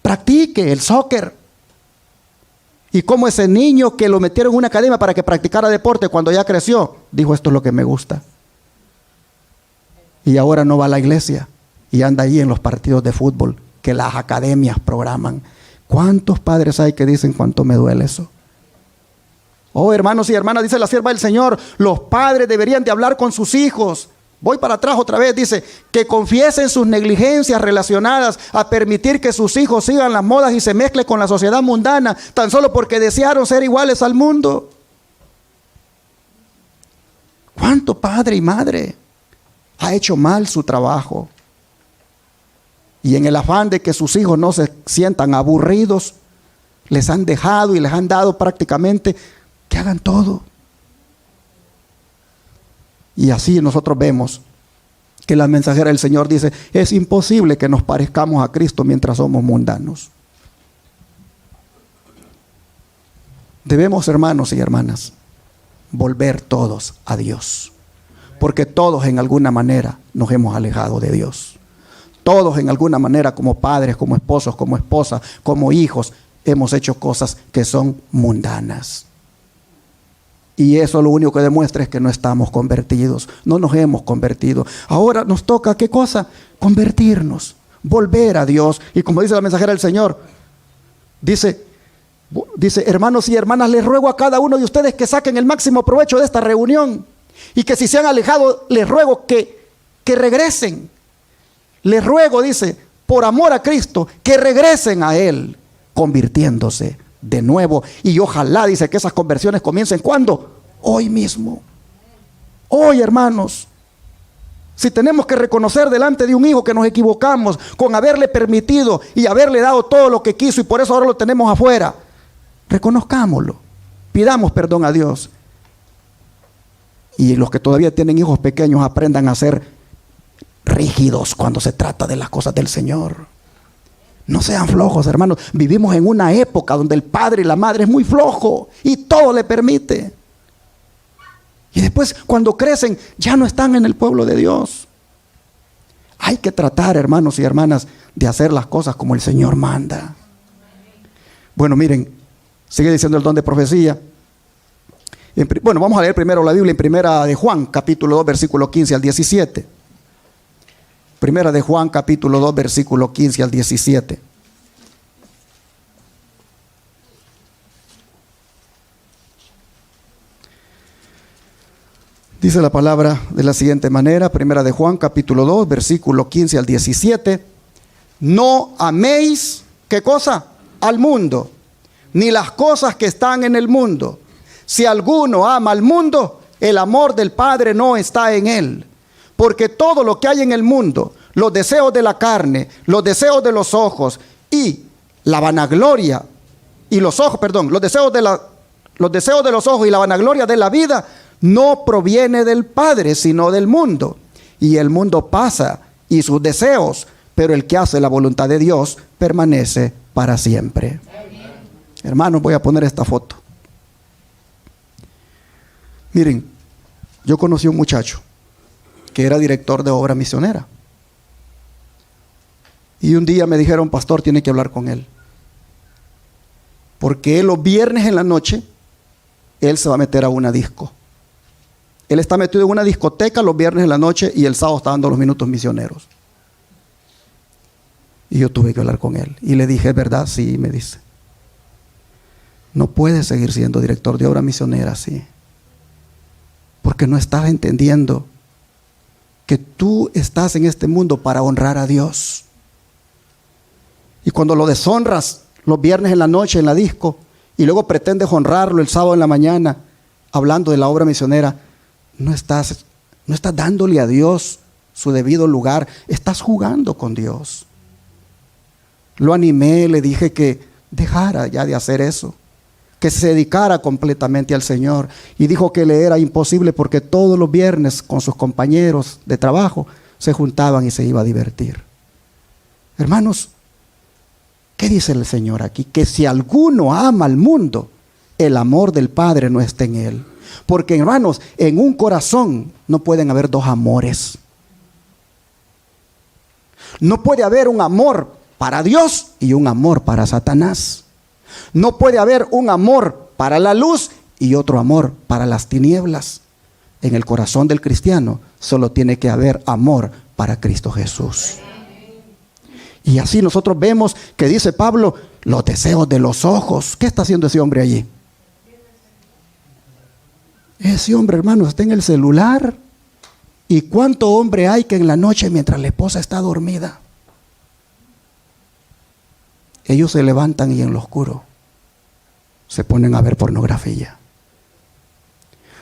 practique el soccer. Y como ese niño que lo metieron en una academia para que practicara deporte, cuando ya creció, dijo: esto es lo que me gusta. Y ahora no va a la iglesia y anda ahí en los partidos de fútbol que las academias programan. ¿Cuántos padres hay que dicen cuánto me duele eso? Oh, hermanos y hermanas, dice la sierva del Señor, los padres deberían de hablar con sus hijos. Voy para atrás otra vez, dice, que confiesen sus negligencias relacionadas a permitir que sus hijos sigan las modas y se mezclen con la sociedad mundana, tan solo porque desearon ser iguales al mundo. ¿Cuánto padre y madre ha hecho mal su trabajo? Y en el afán de que sus hijos no se sientan aburridos, les han dejado y les han dado prácticamente que hagan todo. Y así nosotros vemos que la mensajera del Señor dice, es imposible que nos parezcamos a Cristo mientras somos mundanos. Debemos, hermanos y hermanas, volver todos a Dios, porque todos en alguna manera nos hemos alejado de Dios. Todos en alguna manera, como padres, como esposos, como esposas, como hijos, hemos hecho cosas que son mundanas. Y eso lo único que demuestra es que no estamos convertidos, no nos hemos convertido. Ahora nos toca, ¿qué cosa? Convertirnos, volver a Dios. Y como dice la mensajera del Señor, dice, hermanos y hermanas, les ruego a cada uno de ustedes que saquen el máximo provecho de esta reunión. Y que si se han alejado, les ruego que regresen. Les ruego, dice, por amor a Cristo, que regresen a Él, convirtiéndose de nuevo. Y ojalá, dice, que esas conversiones comiencen, ¿cuándo? Hoy mismo. Hoy, hermanos. Si tenemos que reconocer delante de un hijo que nos equivocamos con haberle permitido y haberle dado todo lo que quiso y por eso ahora lo tenemos afuera, reconozcámoslo, pidamos perdón a Dios. Y los que todavía tienen hijos pequeños aprendan a ser rígidos cuando se trata de las cosas del Señor. No sean flojos, hermanos. Vivimos en una época donde el padre y la madre es muy flojo y todo le permite. Y después, cuando crecen, ya no están en el pueblo de Dios. Hay que tratar, hermanos y hermanas, de hacer las cosas como el Señor manda. Bueno, miren, sigue diciendo el don de profecía. Bueno, vamos a leer primero la Biblia en Primera de Juan, capítulo 2, versículo 15 al 17. Primera de Juan, capítulo 2, versículo 15 al 17. Dice la palabra de la siguiente manera, Primera de Juan, capítulo 2, versículo 15 al 17. No améis, ¿qué cosa? Al mundo, ni las cosas que están en el mundo. Si alguno ama al mundo, el amor del Padre no está en él. Porque todo lo que hay en el mundo, los deseos de la carne, los deseos de los ojos y la vanagloria y los ojos, los deseos de los ojos y la vanagloria de la vida no proviene del Padre, sino del mundo. Y el mundo pasa y sus deseos, pero el que hace la voluntad de Dios permanece para siempre. Hermanos, voy a poner esta foto. Miren, yo conocí a un muchacho que era director de obra misionera. Y un día me dijeron, pastor, tiene que hablar con él. Porque él los viernes en la noche, él se va a meter a una disco. Él está metido en una discoteca los viernes en la noche y el sábado está dando los minutos misioneros. Y yo tuve que hablar con él. Y le dije, ¿verdad? Sí, me dice. No puedes seguir siendo director de obra misionera así. Porque no estás entendiendo que tú estás en este mundo para honrar a Dios. Y cuando lo deshonras los viernes en la noche en la disco y luego pretendes honrarlo el sábado en la mañana hablando de la obra misionera, no estás dándole a Dios su debido lugar, estás jugando con Dios. Lo animé, le dije que dejara ya de hacer eso, que se dedicara completamente al Señor, y dijo que le era imposible porque todos los viernes con sus compañeros de trabajo se juntaban y se iba a divertir. Hermanos, ¿qué dice el Señor aquí? Que si alguno ama al mundo, el amor del Padre no está en él. Porque, hermanos, en un corazón no pueden haber dos amores. No puede haber un amor para Dios y un amor para Satanás. No puede haber un amor para la luz y otro amor para las tinieblas. En el corazón del cristiano solo tiene que haber amor para Cristo Jesús. Y así nosotros vemos que dice Pablo, los deseos de los ojos. ¿Qué está haciendo ese hombre allí? Ese hombre, hermanos, está en el celular. ¿Y cuánto hombre hay que en la noche mientras la esposa está dormida, ellos se levantan y en lo oscuro se ponen a ver pornografía?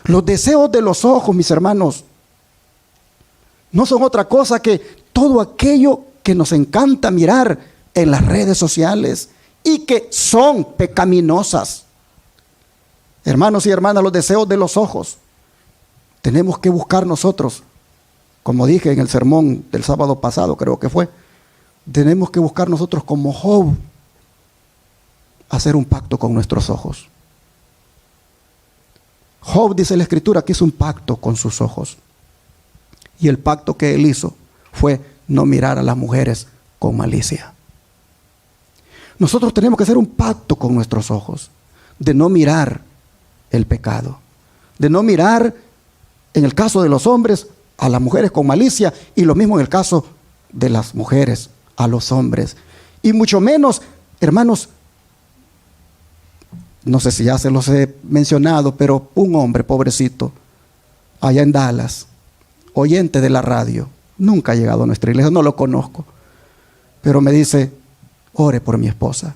Los deseos de los ojos, mis hermanos, no son otra cosa que todo aquello que nos encanta mirar en las redes sociales y que son pecaminosas. Hermanos y hermanas, los deseos de los ojos tenemos que buscar nosotros, como dije en el sermón del sábado pasado, creo que fue, tenemos que buscar nosotros como Job, hacer un pacto con nuestros ojos. Job, dice la Escritura, que hizo un pacto con sus ojos. Y el pacto que él hizo fue no mirar a las mujeres con malicia. Nosotros tenemos que hacer un pacto con nuestros ojos, de no mirar el pecado, de no mirar, en el caso de los hombres, a las mujeres con malicia, y lo mismo en el caso de las mujeres a los hombres. Y mucho menos, hermanos, no sé si ya se los he mencionado, pero un hombre pobrecito, allá en Dallas, oyente de la radio, nunca ha llegado a nuestra iglesia, no lo conozco, pero me dice: ore por mi esposa,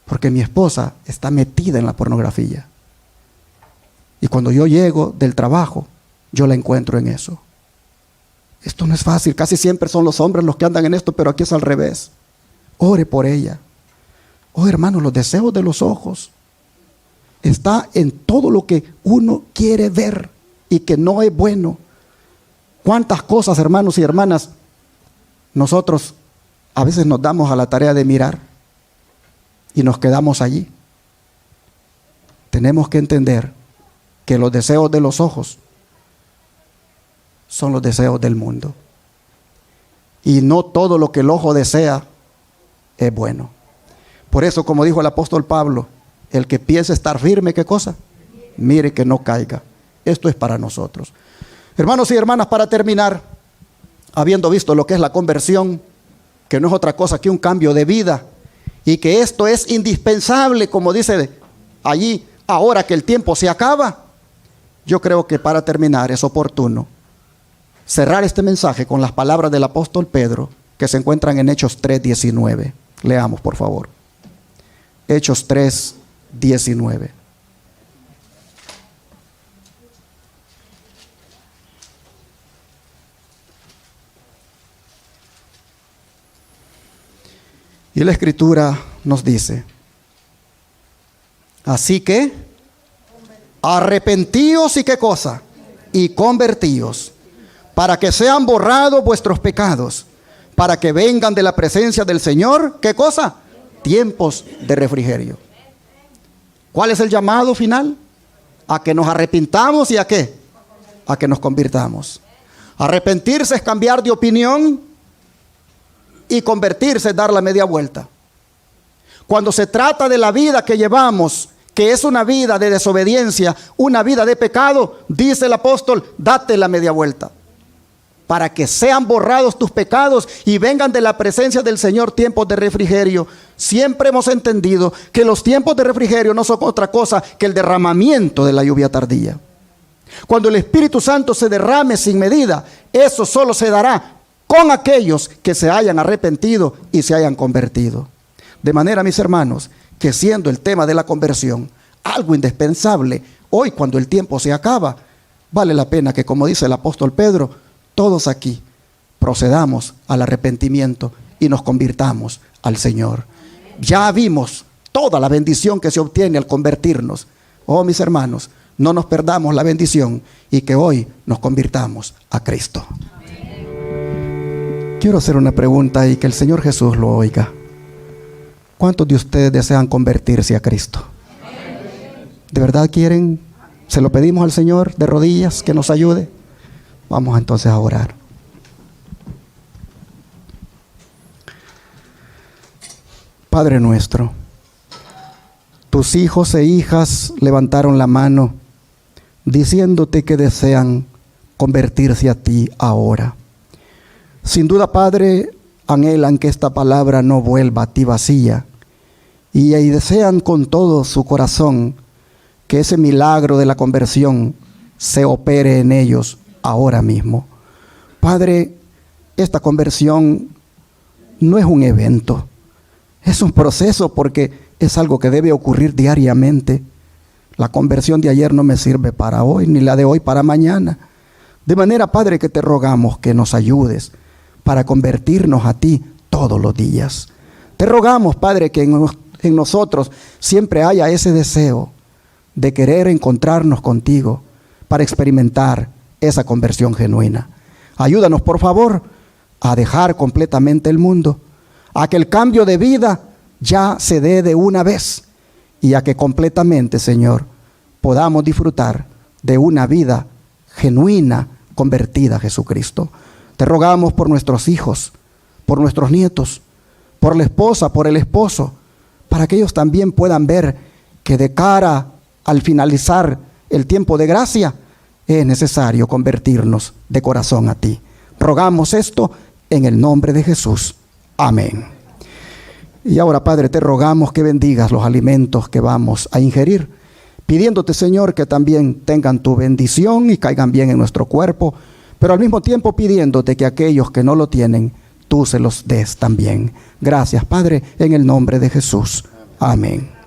porque mi esposa está metida en la pornografía. Y cuando yo llego del trabajo, yo la encuentro en eso. Esto no es fácil, casi siempre son los hombres los que andan en esto, pero aquí es al revés. Ore por ella. Oh, hermanos, los deseos de los ojos está en todo lo que uno quiere ver y que no es bueno. ¿Cuántas cosas, hermanos y hermanas, nosotros a veces nos damos a la tarea de mirar y nos quedamos allí? Tenemos que entender que los deseos de los ojos son los deseos del mundo. Y no todo lo que el ojo desea es bueno. Por eso, como dijo el apóstol Pablo, el que piense estar firme, ¿qué cosa? Mire que no caiga. Esto es para nosotros. Hermanos y hermanas, para terminar, habiendo visto lo que es la conversión, que no es otra cosa que un cambio de vida, y que esto es indispensable, como dice allí, ahora que el tiempo se acaba, yo creo que para terminar es oportuno cerrar este mensaje con las palabras del apóstol Pedro, que se encuentran en Hechos 3:19. Leamos, por favor. Hechos 3:19. Y la Escritura nos dice: así que arrepentíos y qué cosa, y convertíos, para que sean borrados vuestros pecados, para que vengan de la presencia del Señor, ¿qué cosa? Tiempos de refrigerio. ¿Cuál es el llamado final? A que nos arrepintamos y a qué? A que nos convirtamos. Arrepentirse es cambiar de opinión y convertirse es dar la media vuelta. Cuando se trata de la vida que llevamos, que es una vida de desobediencia, una vida de pecado, dice el apóstol: date la media vuelta, para que sean borrados tus pecados y vengan de la presencia del Señor tiempos de refrigerio. Siempre hemos entendido que los tiempos de refrigerio no son otra cosa que el derramamiento de la lluvia tardía. Cuando el Espíritu Santo se derrame sin medida, eso solo se dará con aquellos que se hayan arrepentido y se hayan convertido. De manera, mis hermanos, que siendo el tema de la conversión algo indispensable, hoy cuando el tiempo se acaba, vale la pena que, como dice el apóstol Pedro, todos aquí procedamos al arrepentimiento y nos convirtamos al Señor. Ya vimos toda la bendición que se obtiene al convertirnos. Oh, mis hermanos, no nos perdamos la bendición y que hoy nos convirtamos a Cristo. Quiero hacer una pregunta y que el Señor Jesús lo oiga. ¿Cuántos de ustedes desean convertirse a Cristo? ¿De verdad quieren? ¿Se lo pedimos al Señor de rodillas que nos ayude? Vamos entonces a orar. Padre nuestro, tus hijos e hijas levantaron la mano diciéndote que desean convertirse a ti ahora. Sin duda, Padre, anhelan que esta palabra no vuelva a ti vacía y desean con todo su corazón que ese milagro de la conversión se opere en ellos ahora mismo. Padre, esta conversión no es un evento, es un proceso, porque es algo que debe ocurrir diariamente. La conversión de ayer no me sirve para hoy, ni la de hoy para mañana. De manera, Padre, que te rogamos que nos ayudes para convertirnos a ti todos los días. Te rogamos, Padre, que en nosotros siempre haya ese deseo de querer encontrarnos contigo para experimentar esa conversión genuina. Ayúdanos, por favor, a dejar completamente el mundo, a que el cambio de vida ya se dé de una vez y a que completamente, Señor, podamos disfrutar de una vida genuina, convertida a Jesucristo. Te rogamos por nuestros hijos, por nuestros nietos, por la esposa, por el esposo, para que ellos también puedan ver que de cara al finalizar el tiempo de gracia, es necesario convertirnos de corazón a ti. Rogamos esto en el nombre de Jesús. Amén. Y ahora, Padre, te rogamos que bendigas los alimentos que vamos a ingerir, pidiéndote, Señor, que también tengan tu bendición y caigan bien en nuestro cuerpo, pero al mismo tiempo pidiéndote que aquellos que no lo tienen, tú se los des también. Gracias, Padre, en el nombre de Jesús. Amén.